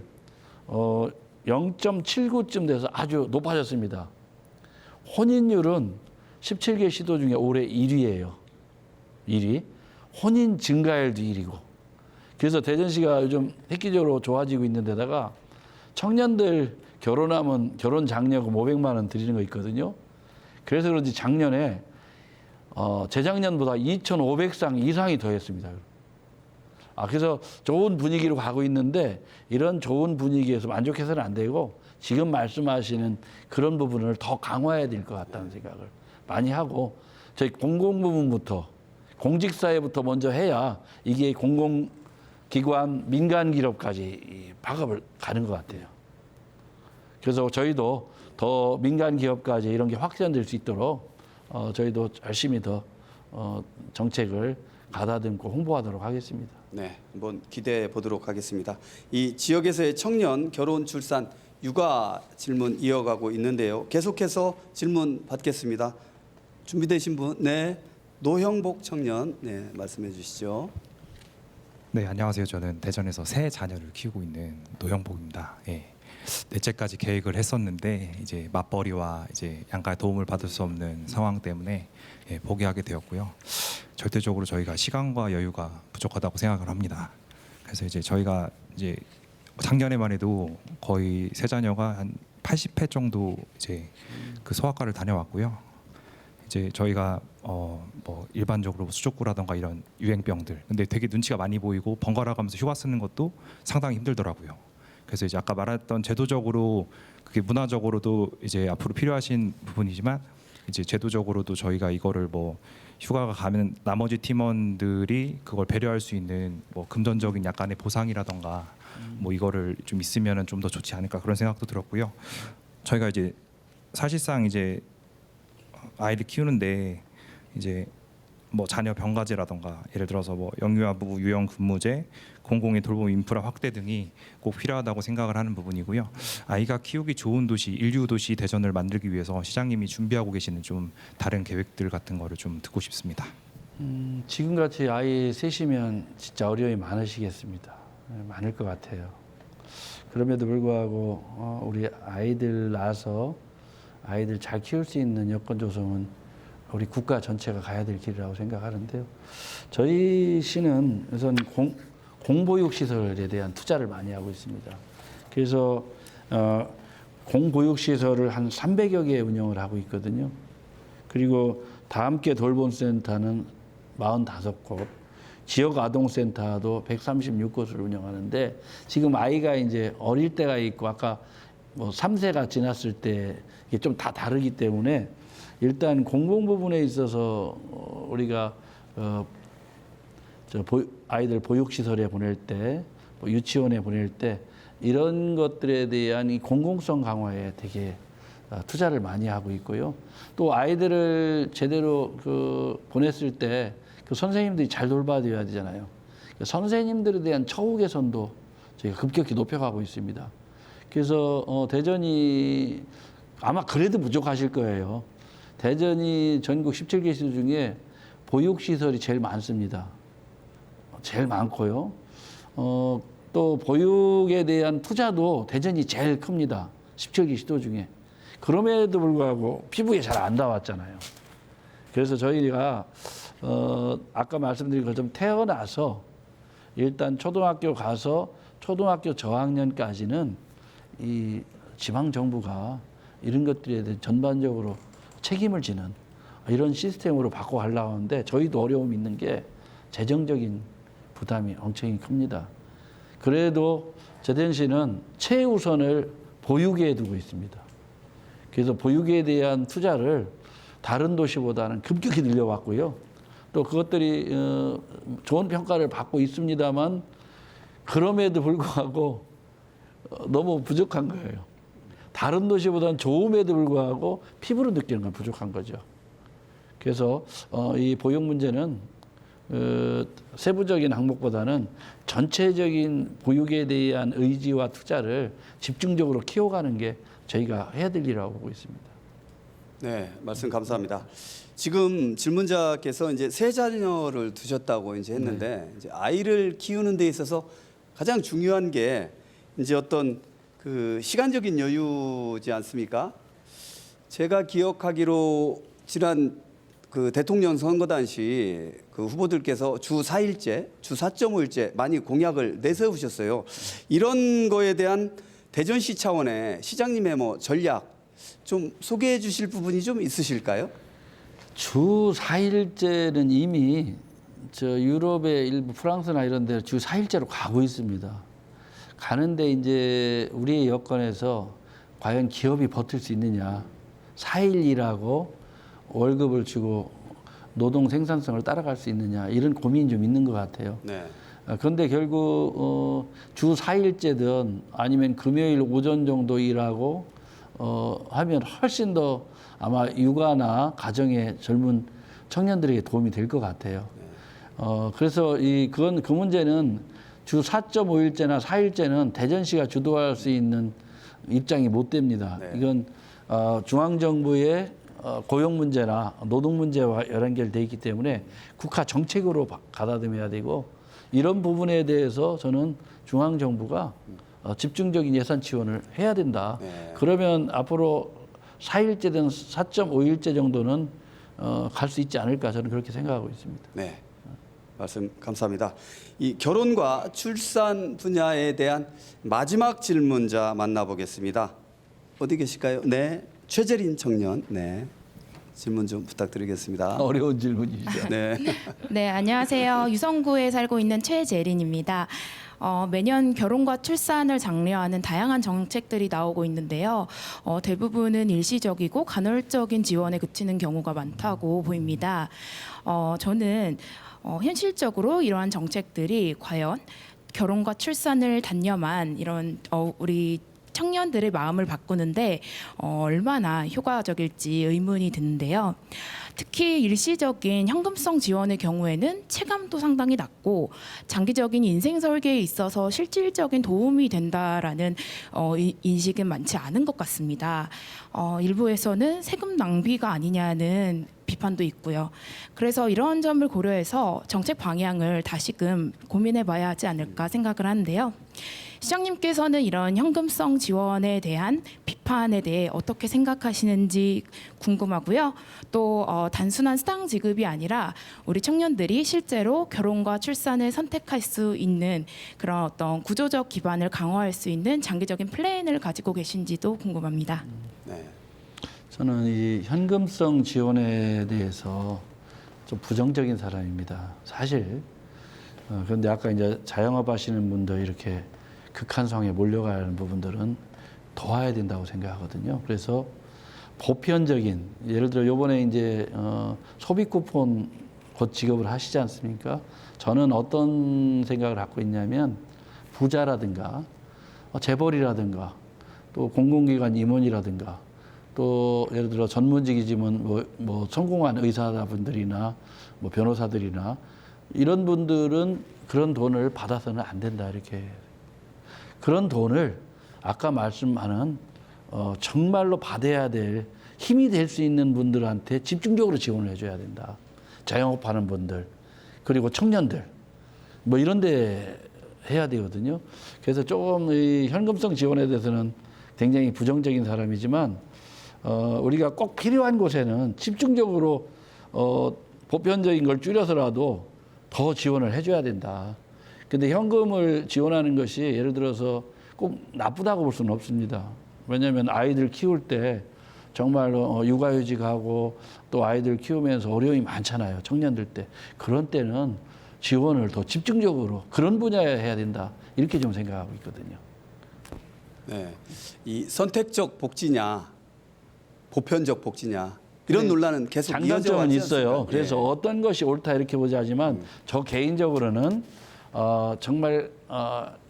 0.79쯤 돼서 아주 높아졌습니다. 혼인율은 17개 시도 중에 올해 1위예요. 1위. 혼인 증가율도 1위고. 그래서 대전시가 요즘 획기적으로 좋아지고 있는 데다가 청년들 결혼하면 결혼 장려금 500만 원 드리는 거 있거든요. 그래서 그런지 작년에 재작년보다 2,500상 이상이 더했습니다. 그래서 좋은 분위기로 가고 있는데 이런 좋은 분위기에서 만족해서는 안 되고 지금 말씀하시는 그런 부분을 더 강화해야 될 것 같다는 생각을 많이 하고 저희 공공부문부터 공직사회부터 먼저 해야 이게 공공기관, 민간기업까지 박업을 가는 것 같아요. 그래서 저희도 더 민간기업까지 이런 게 확산될 수 있도록 저희도 열심히 더 정책을 가다듬고 홍보하도록 하겠습니다. 네, 한번 기대해 보도록 하겠습니다. 이 지역에서의 청년 결혼, 출산, 육아 질문 이어가고 있는데요. 계속해서 질문 받겠습니다. 준비되신 분, 네, 노형복 청년, 네, 말씀해 주시죠. 네, 안녕하세요. 저는 대전에서 새 자녀를 키우고 있는 노형복입니다. 예. 넷째까지 계획을 했었는데 이제 맞벌이와 이제 양가의 도움을 받을 수 없는 상황 때문에 포기하게 되었고요. 절대적으로 저희가 시간과 여유가 부족하다고 생각을 합니다. 그래서 이제 저희가 이제 작년에만 해도 거의 세 자녀가 한 80회 정도 이제 그 소아과를 다녀왔고요. 이제 저희가 뭐 일반적으로 수족구라던가 이런 유행병들, 근데 되게 눈치가 많이 보이고 번갈아 가면서 휴가 쓰는 것도 상당히 힘들더라고요. 그래서 이제 아까 말했던 제도적으로 그게 문화적으로도 이제 앞으로 필요하신 부분이지만 이제 제도적으로도 저희가 이거를 뭐 휴가가 가면 나머지 팀원들이 그걸 배려할 수 있는 뭐 금전적인 약간의 보상이라던가 뭐 이거를 좀 있으면은 좀 더 좋지 않을까 그런 생각도 들었고요. 저희가 이제 사실상 이제 아이를 키우는데 이제 뭐 자녀 병가제라던가 예를 들어서 뭐 영유아부 유형 근무제, 공공의 돌봄 인프라 확대 등이 꼭 필요하다고 생각을 하는 부분이고요. 아이가 키우기 좋은 도시, 인류 도시 대전을 만들기 위해서 시장님이 준비하고 계시는 좀 다른 계획들 같은 거를 좀 듣고 싶습니다. 지금같이 아이 셋이면 진짜 어려움이 많으시겠습니다. 많을 것 같아요. 그럼에도 불구하고 우리 아이들 낳아서 아이들 잘 키울 수 있는 여건 조성은 우리 국가 전체가 가야 될 길이라고 생각하는데요. 저희 시는 우선 공보육 시설에 대한 투자를 많이 하고 있습니다. 그래서 공보육 시설을 한 300여 개 운영을 하고 있거든요. 그리고 다함께 돌봄센터는 45곳, 지역 아동센터도 136곳을 운영하는데 지금 아이가 이제 어릴 때가 있고 아까 뭐 3세가 지났을 때 이게 좀 다 다르기 때문에 일단 공공 부분에 있어서 우리가 아이들 보육시설에 보낼 때, 뭐 유치원에 보낼 때 이런 것들에 대한 이 공공성 강화에 되게 투자를 많이 하고 있고요. 또 아이들을 제대로 보냈을 때 그 선생님들이 잘 돌봐줘야 되잖아요. 선생님들에 대한 처우 개선도 저희가 급격히 높여가고 있습니다. 그래서 대전이 아마 그래도 부족하실 거예요. 대전이 전국 17개 시 중에 보육시설이 제일 많습니다. 제일 많고요. 또 보육에 대한 투자도 대전이 제일 큽니다. 17개 시도 중에. 그럼에도 불구하고 피부에 잘 안 닿았잖아요. 그래서 저희가 아까 말씀드린 것처럼 태어나서 일단 초등학교 가서 초등학교 저학년까지는 이 지방정부가 이런 것들에 대해 전반적으로 책임을 지는 이런 시스템으로 바꿔가려고 하는데 저희도 어려움이 있는 게 재정적인 부담이 엄청 큽니다. 그래도 대전시는 최우선을 보육에 두고 있습니다. 그래서 보육에 대한 투자를 다른 도시보다는 급격히 늘려왔고요. 또 그것들이 좋은 평가를 받고 있습니다만 그럼에도 불구하고 너무 부족한 거예요. 다른 도시보다는 좋음에도 불구하고 피부로 느끼는 건 부족한 거죠. 그래서 이 보육 문제는 세부적인 항목보다는 전체적인 보육에 대한 의지와 투자를 집중적으로 키워가는 게 저희가 해야 될 일이라고 보고 있습니다. 네, 말씀 감사합니다. 지금 질문자께서 이제 세 자녀를 두셨다고 이제 했는데 이제 아이를 키우는 데 있어서 가장 중요한 게 이제 어떤 그 시간적인 여유지 않습니까? 제가 기억하기로 지난 그 대통령 선거 당시 그 후보들께서 주 4일제, 주 4.5일제 많이 공약을 내세우셨어요. 이런 거에 대한 대전시 차원의 시장님의 뭐 전략 좀 소개해 주실 부분이 좀 있으실까요? 주 4일제는 이미 저 유럽의 일부 프랑스나 이런 데 주 4일제로 가고 있습니다. 가는데 이제 우리의 여건에서 과연 기업이 버틸 수 있느냐. 4일 일하고 월급을 주고 노동 생산성을 따라갈 수 있느냐. 이런 고민이 좀 있는 것 같아요. 네. 그런데 결국 주 4일제든 아니면 금요일 오전 정도 일하고 하면 훨씬 더 아마 육아나 가정의 젊은 청년들에게 도움이 될 것 같아요. 그래서 그 문제는 주 4.5일제나 4일제는 대전시가 주도할 수 있는 입장이 못 됩니다. 네. 이건 중앙정부의 고용 문제나 노동 문제와 연결돼 있기 때문에 국가 정책으로 가다듬어야 되고 이런 부분에 대해서 저는 중앙정부가 집중적인 예산 지원을 해야 된다. 네. 그러면 앞으로 4일제든 4.5일제 정도는 갈 수 있지 않을까 저는 그렇게 생각하고 있습니다. 네, 말씀 감사합니다. 이 결혼과 출산 분야에 대한 마지막 질문자 만나보겠습니다. 어디 계실까요? 네, 최재린 청년. 네, 질문 좀 부탁드리겠습니다. 어려운 질문이시죠. 네. 네, 안녕하세요. 유성구에 살고 있는 최재린입니다. 매년 결혼과 출산을 장려하는 다양한 정책들이 나오고 있는데요. 대부분은 일시적이고 간헐적인 지원에 그치는 경우가 많다고 보입니다. 저는 현실적으로 이러한 정책들이 과연 결혼과 출산을 단념한 이런 우리 청년들의 마음을 바꾸는데 얼마나 효과적일지 의문이 드는데요. 특히 일시적인 현금성 지원의 경우에는 체감도 상당히 낮고 장기적인 인생 설계에 있어서 실질적인 도움이 된다라는 인식은 많지 않은 것 같습니다. 일부에서는 세금 낭비가 아니냐는 비판도 있고요. 그래서 이런 점을 고려해서 정책 방향을 다시금 고민해 봐야 하지 않을까 생각을 하는데요. 시장님께서는 이런 현금성 지원에 대한 비판에 대해 어떻게 생각하시는지 궁금하고요. 또 단순한 수당 지급이 아니라 우리 청년들이 실제로 결혼과 출산을 선택할 수 있는 그런 어떤 구조적 기반을 강화할 수 있는 장기적인 플랜을 가지고 계신지도 궁금합니다. 네. 저는 이 현금성 지원에 대해서 좀 부정적인 사람입니다. 사실. 그런데 아까 이제 자영업 하시는 분들 이렇게 극한 상황에 몰려가는 부분들은 도와야 된다고 생각하거든요. 그래서 보편적인 예를 들어 이번에 이제 소비 쿠폰 곧 지급을 하시지 않습니까? 저는 어떤 생각을 갖고 있냐면 부자라든가 재벌이라든가 또 공공기관 임원이라든가 또 예를 들어 전문직이지만 뭐 성공한 의사분들이나 뭐 변호사들이나 이런 분들은 그런 돈을 받아서는 안 된다 이렇게. 그런 돈을 아까 말씀하는 정말로 받아야 될 힘이 될 수 있는 분들한테 집중적으로 지원을 해줘야 된다. 자영업하는 분들 그리고 청년들 뭐 이런 데 해야 되거든요. 그래서 조금 이 현금성 지원에 대해서는 굉장히 부정적인 사람이지만 우리가 꼭 필요한 곳에는 집중적으로 보편적인 걸 줄여서라도 더 지원을 해줘야 된다. 근데 현금을 지원하는 것이 예를 들어서 꼭 나쁘다고 볼 수는 없습니다. 왜냐하면 아이들 키울 때 정말로 육아휴직 가고 또 아이들 키우면서 어려움이 많잖아요. 청년들 때. 그런 때는 지원을 더 집중적으로 그런 분야에 해야 된다. 이렇게 좀 생각하고 있거든요. 네. 이 선택적 복지냐, 보편적 복지냐 이런 논란은 계속 장단점은 있어요. 않습니까? 그래서 어떤 것이 옳다 이렇게 보지 하지만 저 개인적으로는 정말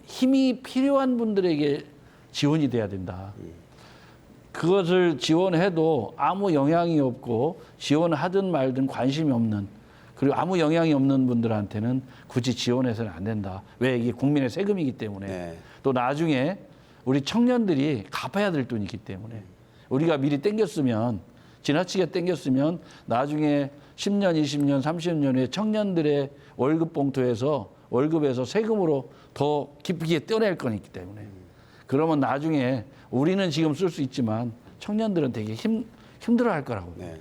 힘이 필요한 분들에게 지원이 돼야 된다. 그것을 지원해도 아무 영향이 없고 지원하든 말든 관심이 없는 그리고 아무 영향이 없는 분들한테는 굳이 지원해서는 안 된다. 왜? 이게 국민의 세금이기 때문에. 네. 또 나중에 우리 청년들이 갚아야 될 돈이기 때문에 우리가 미리 땡겼으면, 지나치게 땡겼으면 나중에 10년, 20년, 30년 후에 청년들의 월급 봉투에서, 월급에서 세금으로 더 기쁘게 떼어낼 거기 때문에. 그러면 나중에 우리는 지금 쓸 수 있지만 청년들은 되게 힘들어할 거라고. 네.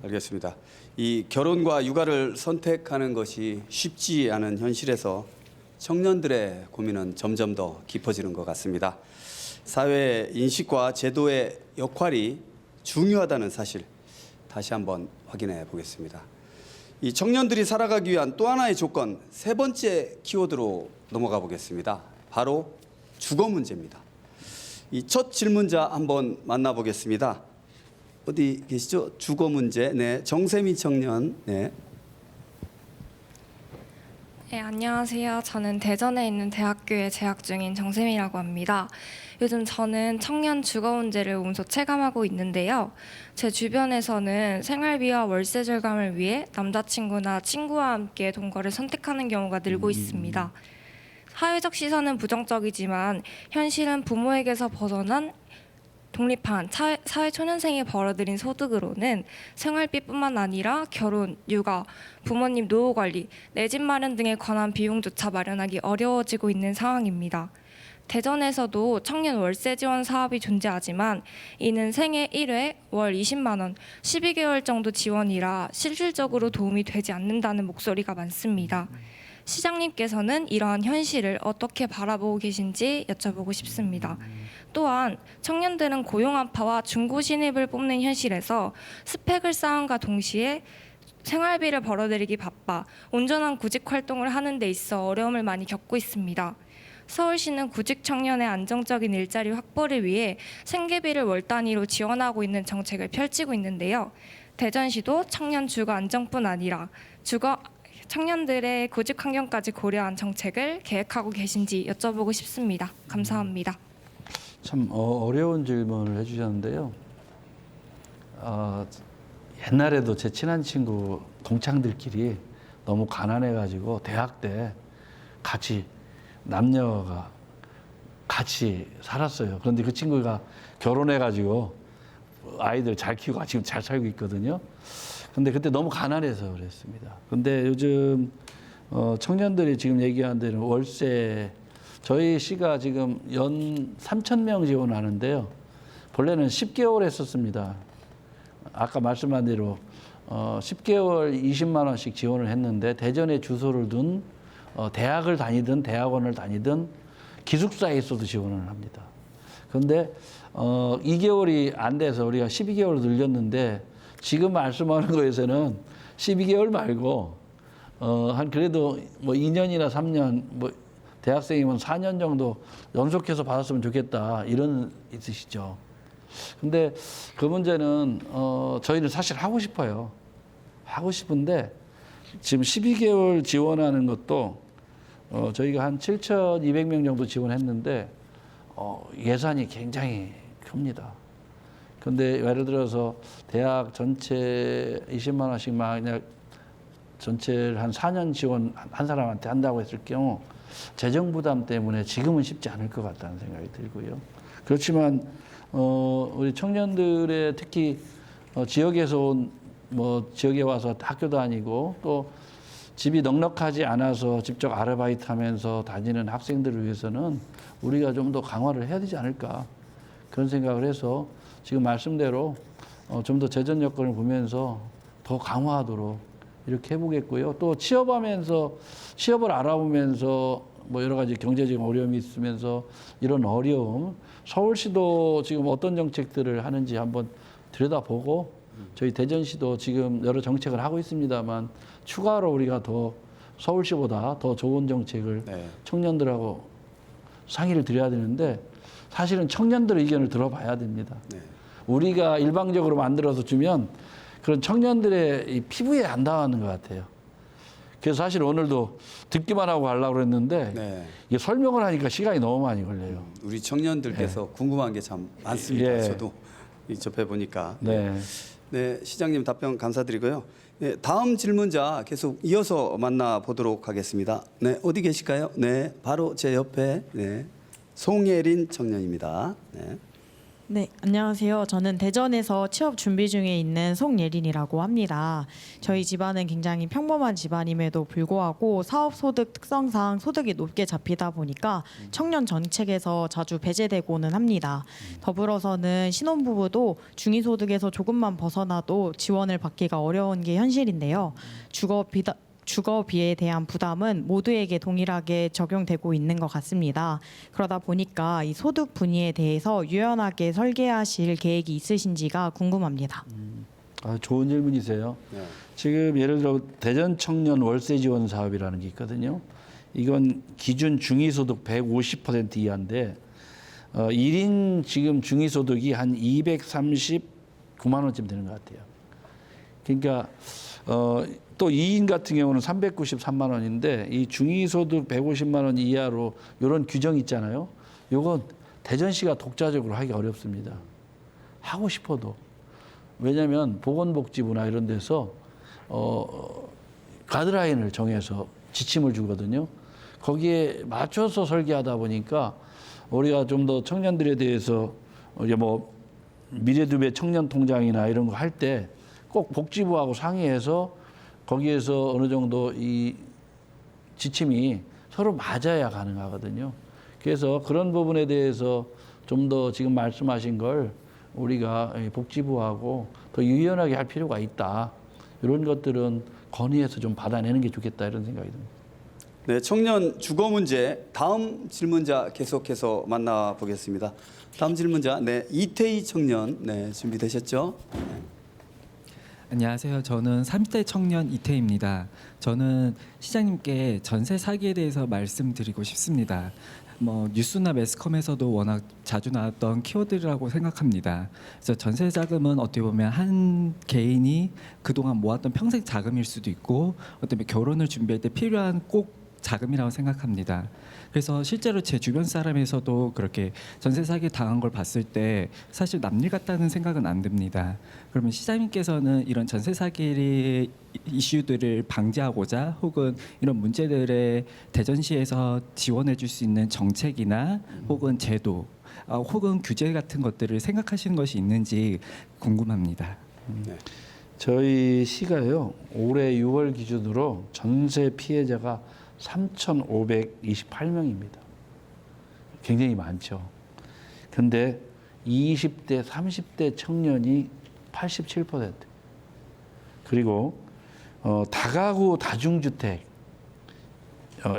알겠습니다. 이 결혼과 육아를 선택하는 것이 쉽지 않은 현실에서 청년들의 고민은 점점 더 깊어지는 것 같습니다. 사회 인식과 제도의 역할이 중요하다는 사실 다시 한번 확인해 보겠습니다. 이 청년들이 살아가기 위한 또 하나의 조건, 세 번째 키워드로 넘어가 보겠습니다. 바로 주거 문제입니다. 이 첫 질문자 한번 만나보겠습니다. 어디 계시죠? 주거 문제. 네, 정세미 청년. 네. 네, 안녕하세요. 저는 대전에 있는 대학교에 재학 중인 정세미라고 합니다. 요즘 저는 청년 주거 문제를 몸소 체감하고 있는데요. 제 주변에서는 생활비와 월세 절감을 위해 남자친구나 친구와 함께 동거를 선택하는 경우가 늘고 있습니다. 사회적 시선은 부정적이지만 현실은 부모에게서 벗어난 독립한 사회 초년생이 벌어들인 소득으로는 생활비뿐만 아니라 결혼, 육아, 부모님 노후 관리, 내 집 마련 등에 관한 비용조차 마련하기 어려워지고 있는 상황입니다. 대전에서도 청년 월세 지원 사업이 존재하지만 이는 생애 1회 월 20만 원, 12개월 정도 지원이라 실질적으로 도움이 되지 않는다는 목소리가 많습니다. 시장님께서는 이러한 현실을 어떻게 바라보고 계신지 여쭤보고 싶습니다. 또한 청년들은 고용 한파와 중고 신입을 뽑는 현실에서 스펙을 쌓음과 동시에 생활비를 벌어들이기 바빠 온전한 구직 활동을 하는 데 있어 어려움을 많이 겪고 있습니다. 서울시는 구직 청년의 안정적인 일자리 확보를 위해 생계비를 월 단위로 지원하고 있는 정책을 펼치고 있는데요. 대전시도 청년 주거 안정뿐 아니라 청년들의 구직 환경까지 고려한 정책을 계획하고 계신지 여쭤보고 싶습니다. 감사합니다. 참 어려운 질문을 해주셨는데요. 옛날에도 제 친한 친구 동창들끼리 너무 가난해가지고 대학 때 같이 남녀가 같이 살았어요. 그런데 그 친구가 결혼해가지고 아이들 잘 키우고 지금 잘 살고 있거든요. 근데 그때 너무 가난해서 그랬습니다. 근데 요즘 청년들이 지금 얘기한 대로 월세, 저희 시가 지금 연 3,000명 지원하는데요. 본래는 10개월 했었습니다. 아까 말씀한 대로 10개월 20만 원씩 지원을 했는데 대전에 주소를 둔 대학을 다니든 대학원을 다니든 기숙사에 있어도 지원을 합니다. 그런데 2개월이 안 돼서 우리가 12개월 늘렸는데 지금 말씀하는 거에서는 12개월 말고 한 그래도 뭐 2년이나 3년 뭐 대학생이면 4년 정도 연속해서 받았으면 좋겠다 이런 있으시죠. 근데 그 문제는 저희는 사실 하고 싶어요. 하고 싶은데 지금 12개월 지원하는 것도 저희가 한 7,200명 정도 지원했는데 예산이 굉장히 큽니다. 근데 예를 들어서 대학 전체 20만 원씩 만약 전체를 한 4년 지원 한 사람한테 한다고 했을 경우 재정 부담 때문에 지금은 쉽지 않을 것 같다는 생각이 들고요. 그렇지만 우리 청년들의 특히 지역에서 온 지역에 와서 학교 다니고 또 집이 넉넉하지 않아서 직접 아르바이트 하면서 다니는 학생들을 위해서는 우리가 좀 더 강화를 해야 되지 않을까 그런 생각을 해서 지금 말씀대로 좀 더 재정 여건을 보면서 더 강화하도록 이렇게 해보겠고요. 또 취업을 알아보면서 뭐 여러 가지 경제적인 어려움이 있으면서 이런 어려움, 서울시도 지금 어떤 정책들을 하는지 한번 들여다보고 저희 대전시도 지금 여러 정책을 하고 있습니다만 추가로 우리가 더 서울시보다 더 좋은 정책을 청년들하고 상의를 드려야 되는데 사실은 청년들의 의견을 들어봐야 됩니다. 우리가 일방적으로 만들어서 주면 그런 청년들의 이 피부에 안 닿는 것 같아요. 그래서 사실 오늘도 듣기만 하고 가려고 그랬는데 이게 설명을 하니까 시간이 너무 많이 걸려요. 우리 청년들께서 궁금한 게 참 많습니다. 저도 접해 보니까. 네, 시장님 답변 감사드리고요. 네, 다음 질문자 계속 이어서 만나보도록 하겠습니다. 네, 어디 계실까요? 네, 바로 제 옆에 네, 송예린 청년입니다. 네. 네, 안녕하세요. 저는 대전에서 취업 준비 중에 있는 송예린이라고 합니다. 저희 집안은 굉장히 평범한 집안임에도 불구하고 사업 소득 특성상 소득이 높게 잡히다 보니까 청년 정책에서 자주 배제되고는 합니다. 더불어서는 신혼부부도 중위소득에서 조금만 벗어나도 지원을 받기가 어려운 게 현실인데요. 주거비에 대한 부담은 모두에게 동일하게 적용되고 있는 것 같습니다. 그러다 보니까 이 소득 분위에 대해서 유연하게 설계하실 계획이 있으신지가 궁금합니다. 좋은 질문이세요. 네. 지금 예를 들어 대전 청년 월세 지원 사업이라는 게 있거든요. 이건 기준 중위소득 150% 이하인데 1인 지금 중위소득이 한 239만 원쯤 되는 것 같아요. 그러니까 또 2인 같은 경우는 393만 원인데 이 중위소득 150만 원 이하로 이런 규정이 있잖아요. 이건 대전시가 독자적으로 하기 어렵습니다. 하고 싶어도. 왜냐하면 보건복지부나 이런 데서 가드라인을 정해서 지침을 주거든요. 거기에 맞춰서 설계하다 보니까 우리가 좀 더 청년들에 대해서 이제 뭐 미래두배 청년통장이나 이런 거 할 때 꼭 복지부하고 상의해서 거기에서 어느 정도 이 지침이 서로 맞아야 가능하거든요. 그래서 그런 부분에 대해서 좀 더 지금 말씀하신 걸 우리가 복지부하고 더 유연하게 할 필요가 있다. 이런 것들은 건의해서 좀 받아내는 게 좋겠다 이런 생각이 듭니다. 네, 청년 주거 문제 다음 질문자 계속해서 만나보겠습니다. 다음 질문자 네, 이태희 청년 네, 준비되셨죠? 네. 안녕하세요. 저는 30대 청년 이태희입니다. 저는 시장님께 전세 사기에 대해서 말씀드리고 싶습니다. 뭐 뉴스나 매스컴에서도 워낙 자주 나왔던 키워드라고 생각합니다. 그래서 전세 자금은 어떻게 보면 한 개인이 그동안 모았던 평생 자금일 수도 있고 어떻게 보면 결혼을 준비할 때 필요한 꼭 자금이라고 생각합니다. 그래서 실제로 제 주변 사람에서도 그렇게 전세 사기 당한 걸 봤을 때 사실 남일 같다는 생각은 안 듭니다. 그러면 시장님께서는 이런 전세 사기 이슈들을 방지하고자 혹은 이런 문제들에 대전시에서 지원해 줄 수 있는 정책이나 혹은 제도 혹은 규제 같은 것들을 생각하시는 것이 있는지 궁금합니다. 네. 저희 시가요 올해 6월 기준으로 전세 피해자가 3,528명입니다. 굉장히 많죠. 근데 20대, 30대 청년이 87%. 그리고 다가구 다중주택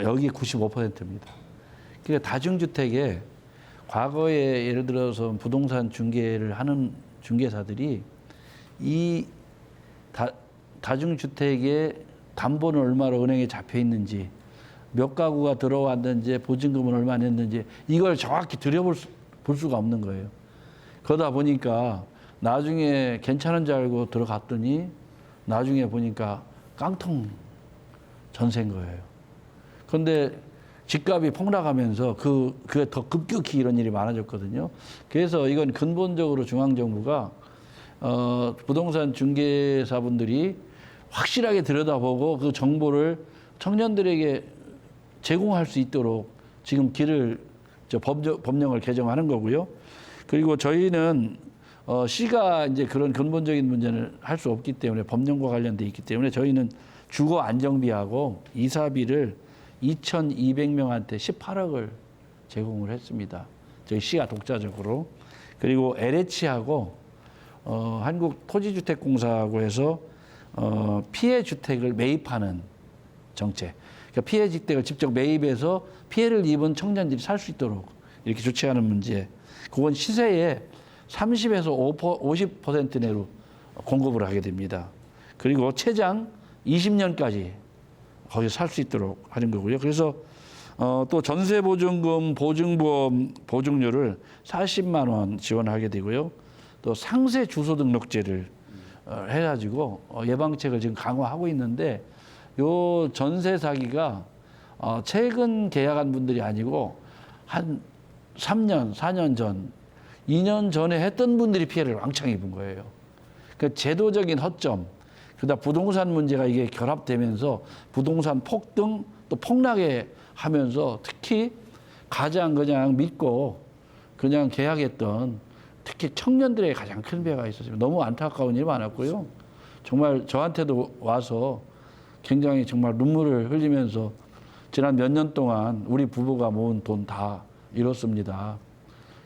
여기 95%입니다. 그러니까 다중주택에 과거에 예를 들어서 부동산 중개를 하는 중개사들이 이 다중주택의 담보는 얼마로 은행에 잡혀 있는지 몇 가구가 들어왔는지 보증금은 얼마 냈는지 이걸 정확히 들여볼 수가 없는 거예요. 그러다 보니까 나중에 괜찮은 줄 알고 들어갔더니 나중에 보니까 깡통 전세인 거예요. 그런데 집값이 폭락하면서 그게 더 급격히 이런 일이 많아졌거든요. 그래서 이건 근본적으로 중앙정부가 부동산 중개사분들이 확실하게 들여다보고 그 정보를 청년들에게 제공할 수 있도록 지금 법령을 개정하는 거고요. 그리고 저희는 시가 이제 그런 근본적인 문제는 할 수 없기 때문에 법령과 관련돼 있기 때문에 저희는 주거 안정비하고 이사비를 2,200명한테 18억을 제공을 했습니다. 저희 시가 독자적으로. 그리고 LH하고 한국토지주택공사하고 해서 피해 주택을 매입하는 정책. 그러니까 피해 주택을 직접 매입해서 피해를 입은 청년들이 살 수 있도록 이렇게 조치하는 문제. 그건 시세의 30에서 50% 내로 공급을 하게 됩니다. 그리고 최장 20년까지 거기서 살 수 있도록 하는 거고요. 그래서 또 전세보증금 보증보험 보증료를 40만 원 지원하게 되고요. 또 상세 주소 등록제를 해가지고 예방책을 지금 강화하고 있는데 요 전세 사기가 최근 계약한 분들이 아니고 한 3년, 4년 전, 2년 전에 했던 분들이 피해를 왕창 입은 거예요. 그러니까 그 제도적인 허점, 그다음 부동산 문제가 이게 결합되면서 부동산 폭등 또 폭락에 하면서 특히 가장 그냥 믿고 그냥 계약했던 특히 청년들의 가장 큰 배가 있었습니다. 너무 안타까운 일이 많았고요. 정말 저한테도 와서 굉장히 정말 눈물을 흘리면서 지난 몇 년 동안 우리 부부가 모은 돈 다 잃었습니다.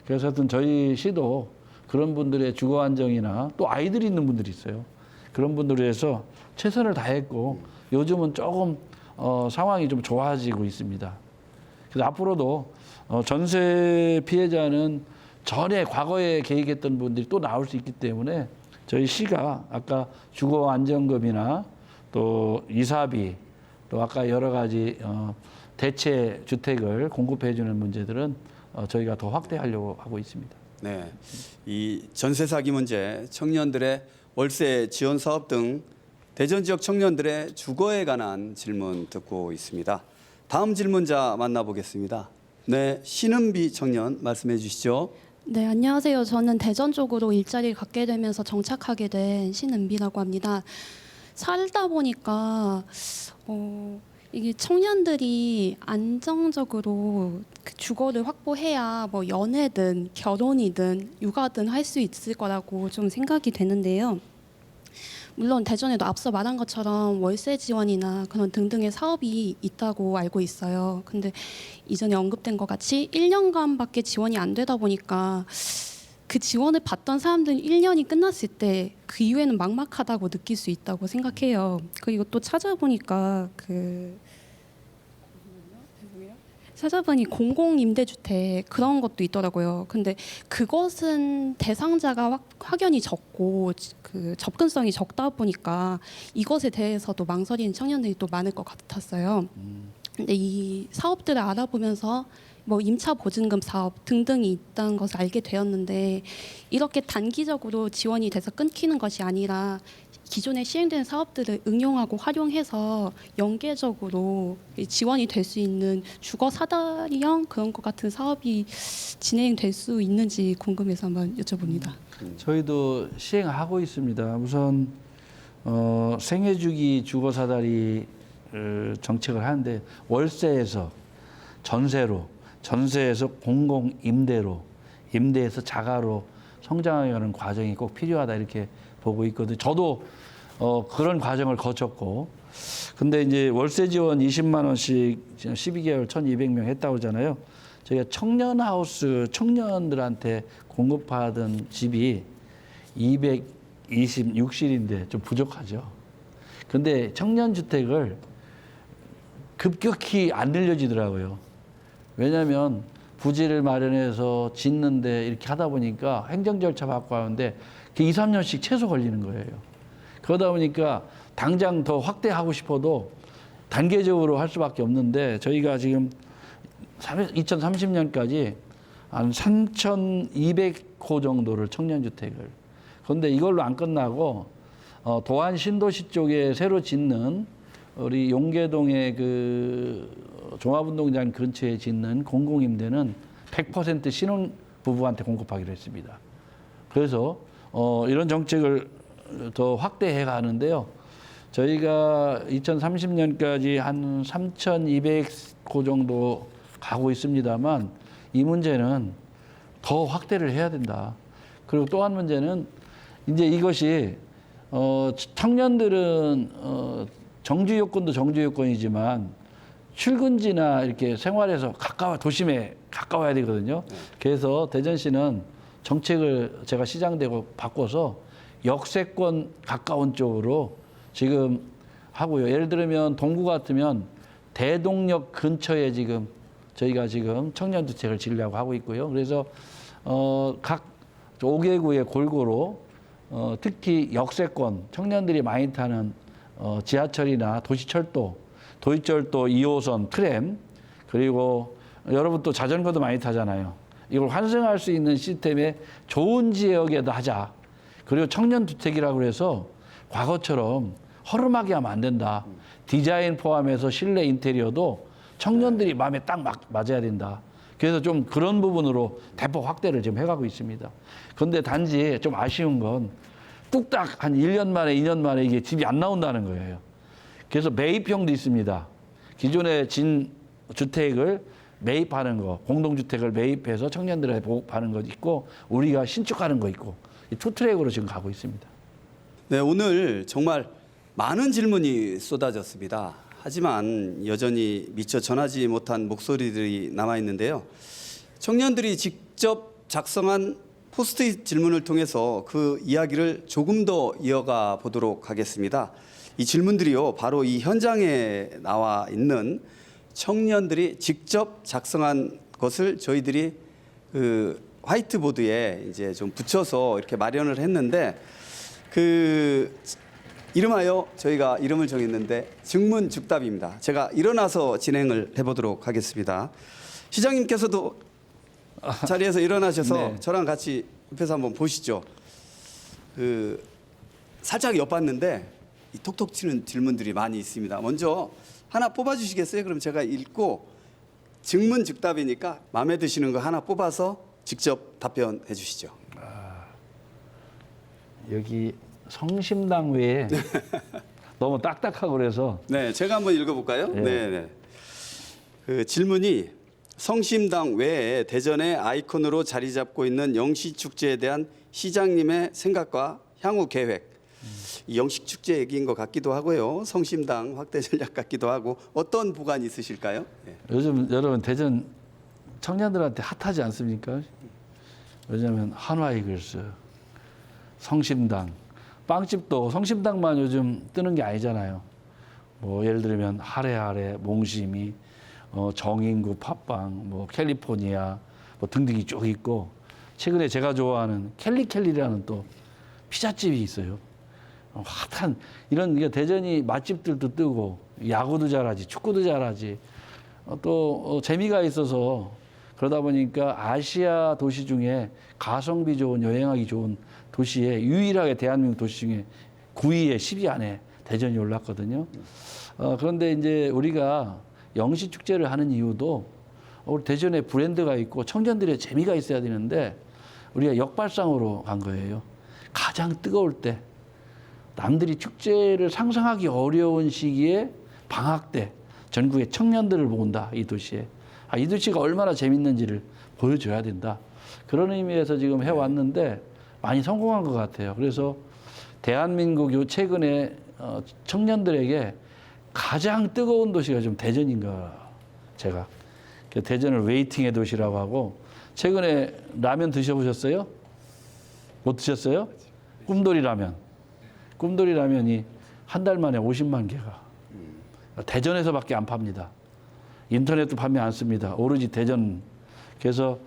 그래서 하여튼 저희 시도 그런 분들의 주거 안정이나 또 아이들이 있는 분들이 있어요. 그런 분들을 위해서 최선을 다했고 요즘은 조금 상황이 좀 좋아지고 있습니다. 그래서 앞으로도 전세 피해자는 전에 과거에 계획했던 분들이 또 나올 수 있기 때문에 저희 시가 아까 주거 안정금이나 또 이사비 또 아까 여러 가지 대체 주택을 공급해 주는 문제들은 저희가 더 확대하려고 하고 있습니다. 네, 이 전세 사기 문제, 청년들의 월세 지원 사업 등 대전 지역 청년들의 주거에 관한 질문 듣고 있습니다. 다음 질문자 만나보겠습니다. 네, 신은비 청년 말씀해 주시죠. 네, 안녕하세요. 저는 대전 쪽으로 일자리를 갖게 되면서 정착하게 된 신은비라고 합니다. 살다 보니까 이게 청년들이 안정적으로 그 주거를 확보해야 뭐 연애든 결혼이든 육아든 할 수 있을 거라고 좀 생각이 되는데요. 물론 대전에도 앞서 말한 것처럼 월세 지원이나 그런 등등의 사업이 있다고 알고 있어요. 근데 이전에 언급된 것 같이 1년간밖에 지원이 안 되다 보니까 그 지원을 받던 사람들은 1년이 끝났을 때 그 이후에는 막막하다고 느낄 수 있다고 생각해요. 그리고 또 찾아보니까 공공임대주택 그런 것도 있더라고요. 근데 그것은 대상자가 확연히 적고 그 접근성이 적다 보니까 이것에 대해서도 망설이는 청년들이 또 많을 것 같았어요. 근데 이 사업들을 알아보면서 뭐 임차 보증금 사업 등등이 있다는 것을 알게 되었는데 이렇게 단기적으로 지원이 돼서 끊기는 것이 아니라 기존에 시행된 사업들을 응용하고 활용해서 연계적으로 지원이 될 수 있는 주거 사다리형 그런 것 같은 사업이 진행될 수 있는지 궁금해서 한번 여쭤봅니다. 저희도 시행하고 있습니다. 우선 생애주기 주거 사다리 정책을 하는데 월세에서 전세로, 전세에서 공공 임대로, 임대에서 자가로 성장하는 과정이 꼭 필요하다 이렇게 보고 있거든요. 저도 그런 과정을 거쳤고, 근데 이제 월세 지원 20만 원씩 12개월 1,200명 했다고 하잖아요. 저희가 청년 하우스 청년들한테 공급하던 집이 226실인데 좀 부족하죠. 근데 청년 주택을 급격히 안 늘려지더라고요. 왜냐하면 부지를 마련해서 짓는데 이렇게 하다 보니까 행정 절차 받고 하는데 2, 3년씩 최소 걸리는 거예요. 그러다 보니까 당장 더 확대하고 싶어도 단계적으로 할 수밖에 없는데 저희가 지금 2030년까지 한 3,200호 정도를 청년주택을. 그런데 이걸로 안 끝나고 도안 신도시 쪽에 새로 짓는 우리 용계동의 그 종합운동장 근처에 짓는 공공임대는 100% 신혼부부한테 공급하기로 했습니다. 그래서 이런 정책을 더 확대해 가는데요. 저희가 2030년까지 한 3,200호 정도 가고 있습니다만 이 문제는 더 확대를 해야 된다. 그리고 또 한 문제는 이제 이것이 청년들은 정주 요건도 정주 요건이지만 출근지나 이렇게 생활에서 도심에 가까워야 되거든요. 그래서 대전시는 정책을 제가 시장되고 바꿔서 역세권 가까운 쪽으로 지금 하고요. 예를 들면 동구 같으면 대동역 근처에 지금 저희가 지금 청년주택을 지으려고 하고 있고요. 그래서 각 5개구에 골고루 특히 역세권 청년들이 많이 타는 지하철이나 도시철도, 도시철도 2호선 트램 그리고 여러분 또 자전거도 많이 타잖아요. 이걸 환승할 수 있는 시스템에 좋은 지역에도 하자. 그리고 청년주택이라고 해서 과거처럼 허름하게 하면 안 된다. 디자인 포함해서 실내 인테리어도 청년들이 마음에 딱 맞아야 된다. 그래서 좀 그런 부분으로 대폭 확대를 지금 해가고 있습니다. 그런데 단지 좀 아쉬운 건 뚝딱 한 1년 만에 2년 만에 이게 집이 안 나온다는 거예요. 그래서 매입형도 있습니다. 기존의 진 주택을 매입하는 거, 공동주택을 매입해서 청년들에게 보급하는 거 있고 우리가 신축하는 거 있고 이 투 트랙으로 지금 가고 있습니다. 네, 오늘 정말 많은 질문이 쏟아졌습니다. 하지만 여전히 미처 전하지 못한 목소리들이 남아 있는데요. 청년들이 직접 작성한 포스트잇 질문을 통해서 그 이야기를 조금 더 이어가 보도록 하겠습니다. 이 질문들이요, 바로 이 현장에 나와 있는 청년들이 직접 작성한 것을 저희들이 그 화이트보드에 이제 좀 붙여서 이렇게 마련을 했는데 그 이름하여 저희가 이름을 정했는데 증문즉답입니다. 제가 일어나서 진행을 해보도록 하겠습니다. 시장님께서도 자리에서 일어나셔서 네. 저랑 같이 옆에서 한번 보시죠. 그 살짝 엿봤는데 이 톡톡 치는 질문들이 많이 있습니다. 먼저 하나 뽑아주시겠어요? 그럼 제가 읽고 증문즉답이니까 마음에 드시는 거 하나 뽑아서 직접 답변해 주시죠. 여기 성심당 외에 너무 딱딱하고 그래서 네, 제가 한번 읽어볼까요? 예. 네, 네. 그 질문이 성심당 외에 대전의 아이콘으로 자리 잡고 있는 영시축제에 대한 시장님의 생각과 향후 계획. 이 영시축제 얘기인 것 같기도 하고요. 성심당 확대 전략 같기도 하고 어떤 보관이 있으실까요? 네. 요즘 여러분 대전 청년들한테 핫하지 않습니까? 왜냐하면 한화이글스, 성심당, 빵집도 성심당만 요즘 뜨는 게 아니잖아요. 뭐 예를 들면 하레하레, 몽심이, 정인구 팥빵, 뭐 캘리포니아, 뭐 등등이 쭉 있고 최근에 제가 좋아하는 캘리라는 또 피자집이 있어요. 핫한 이런 게 대전이 맛집들도 뜨고 야구도 잘하지, 축구도 잘하지. 또 재미가 있어서 그러다 보니까 아시아 도시 중에 가성비 좋은 여행하기 좋은 도시에 유일하게 대한민국 도시 중에 9위에 10위 안에 대전이 올랐거든요. 그런데 이제 우리가 영시축제를 하는 이유도 우리 대전에 브랜드가 있고 청년들의 재미가 있어야 되는데 우리가 역발상으로 간 거예요. 가장 뜨거울 때 남들이 축제를 상상하기 어려운 시기에 방학 때 전국의 청년들을 모은다, 이 도시에. 이 도시가 얼마나 재밌는지를 보여줘야 된다. 그런 의미에서 지금 해왔는데 많이 성공한 것 같아요. 그래서 대한민국 요 최근에 청년들에게 가장 뜨거운 도시가 좀 대전인가, 제가. 대전을 웨이팅의 도시라고 하고, 최근에 라면 드셔보셨어요? 못 드셨어요? 꿈돌이 라면. 꿈돌이 라면이 한 달 만에 50만 개가. 대전에서밖에 안 팝니다. 인터넷도 판매 안 씁니다. 오로지 대전. 그래서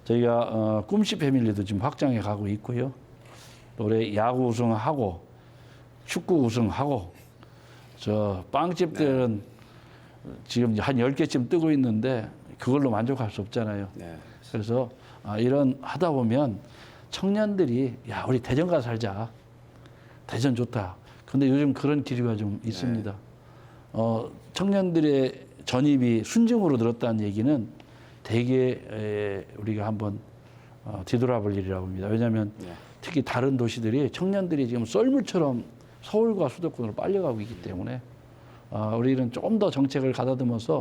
저희가 꿈씨 패밀리도 지금 확장해 가고 있고요. 올해 야구 우승하고 축구 우승하고 저 빵집들은 지금 한 10개쯤 뜨고 있는데 그걸로 만족할 수 없잖아요. 네. 그래서 이런 하다 보면 청년들이 야, 우리 대전 가서 살자. 대전 좋다. 근데 요즘 그런 기류가 좀 있습니다. 청년들의 전입이 순증으로 늘었다는 얘기는 되게 우리가 한번 뒤돌아볼 일이라고 봅니다. 왜냐하면 특히 다른 도시들이 청년들이 지금 썰물처럼 서울과 수도권으로 빨려가고 있기 때문에 우리는 좀 더 정책을 가다듬어서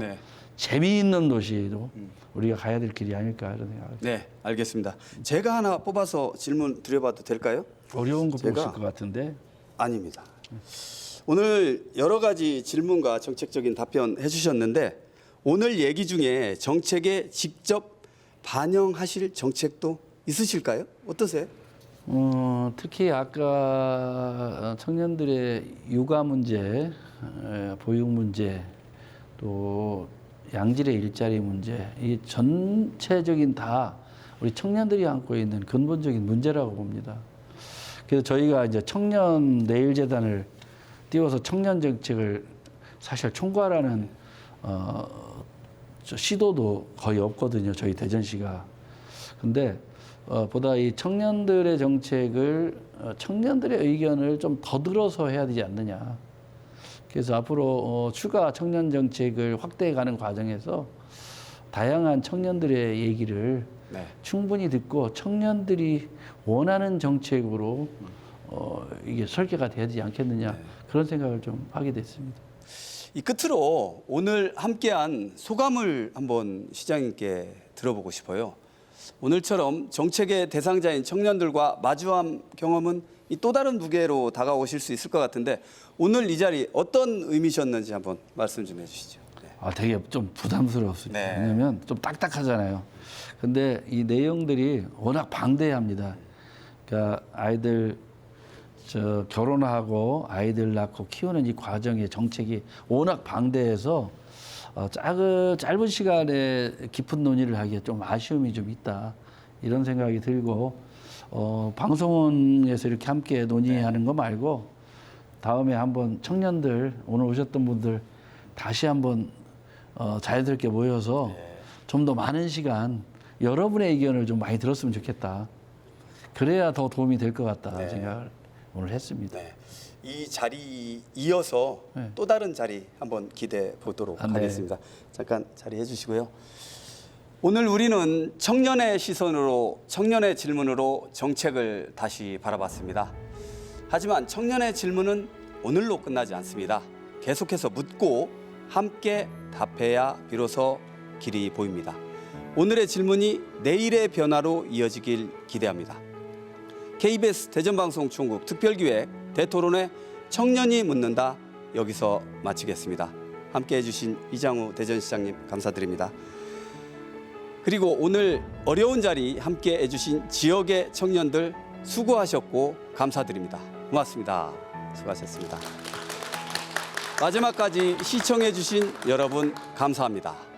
재미있는 도시도 우리가 가야 될 길이 아닐까 이런 생각을. 네, 알겠습니다. 제가 하나 뽑아서 질문 드려봐도 될까요? 어려운 거 뽑으실 것 같은데. 아닙니다. 오늘 여러 가지 질문과 정책적인 답변 해주셨는데 오늘 얘기 중에 정책에 직접 반영하실 정책도 있으실까요? 어떠세요? 특히 아까 청년들의 육아 문제, 보육 문제, 또 양질의 일자리 문제, 이 전체적인 다 우리 청년들이 안고 있는 근본적인 문제라고 봅니다. 그래서 저희가 이제 청년 내일재단을 띄워서 청년 정책을 사실 총괄하는 시도도 거의 없거든요. 저희 대전시가. 근데 보다 이 청년들의 정책을 청년들의 의견을 좀 더 들어서 해야 되지 않느냐. 그래서 앞으로 추가 청년 정책을 확대해가는 과정에서 다양한 청년들의 얘기를 충분히 듣고 청년들이 원하는 정책으로 이게 설계가 되지 않겠느냐 그런 생각을 좀 하게 됐습니다. 이 끝으로 오늘 함께한 소감을 한번 시장님께 들어보고 싶어요. 오늘처럼 정책의 대상자인 청년들과 마주한 경험은 이 또 다른 무게로 다가오실 수 있을 것 같은데 오늘 이 자리 어떤 의미셨는지 한번 말씀 좀 해주시죠. 네. 되게 좀 부담스러웠습니다. 네. 왜냐하면 좀 딱딱하잖아요. 근데 이 내용들이 워낙 방대합니다. 그러니까 아이들 결혼하고 아이들 낳고 키우는 이 과정의 정책이 워낙 방대해서 짧은 시간에 깊은 논의를 하기에 좀 아쉬움이 좀 있다 이런 생각이 들고 방송에서 이렇게 함께 논의하는 거 말고 다음에 한번 청년들 오늘 오셨던 분들 다시 한번 자연스럽게 모여서 좀 더 많은 시간 여러분의 의견을 좀 많이 들었으면 좋겠다. 그래야 더 도움이 될 것 같다 생각을 오늘 했습니다. 이 자리 이어서 또 다른 자리 한번 기대해 보도록 하겠습니다. 잠깐 자리해 주시고요. 오늘 우리는 청년의 시선으로 청년의 질문으로 정책을 다시 바라봤습니다. 하지만 청년의 질문은 오늘로 끝나지 않습니다. 계속해서 묻고 함께 답해야 비로소 길이 보입니다. 오늘의 질문이 내일의 변화로 이어지길 기대합니다. KBS 대전방송총국 특별기획 대토론회 청년이 묻는다 여기서 마치겠습니다. 함께해 주신 이장우 대전시장님 감사드립니다. 그리고 오늘 어려운 자리 함께해 주신 지역의 청년들 수고하셨고 감사드립니다. 고맙습니다. 수고하셨습니다. 마지막까지 시청해 주신 여러분 감사합니다.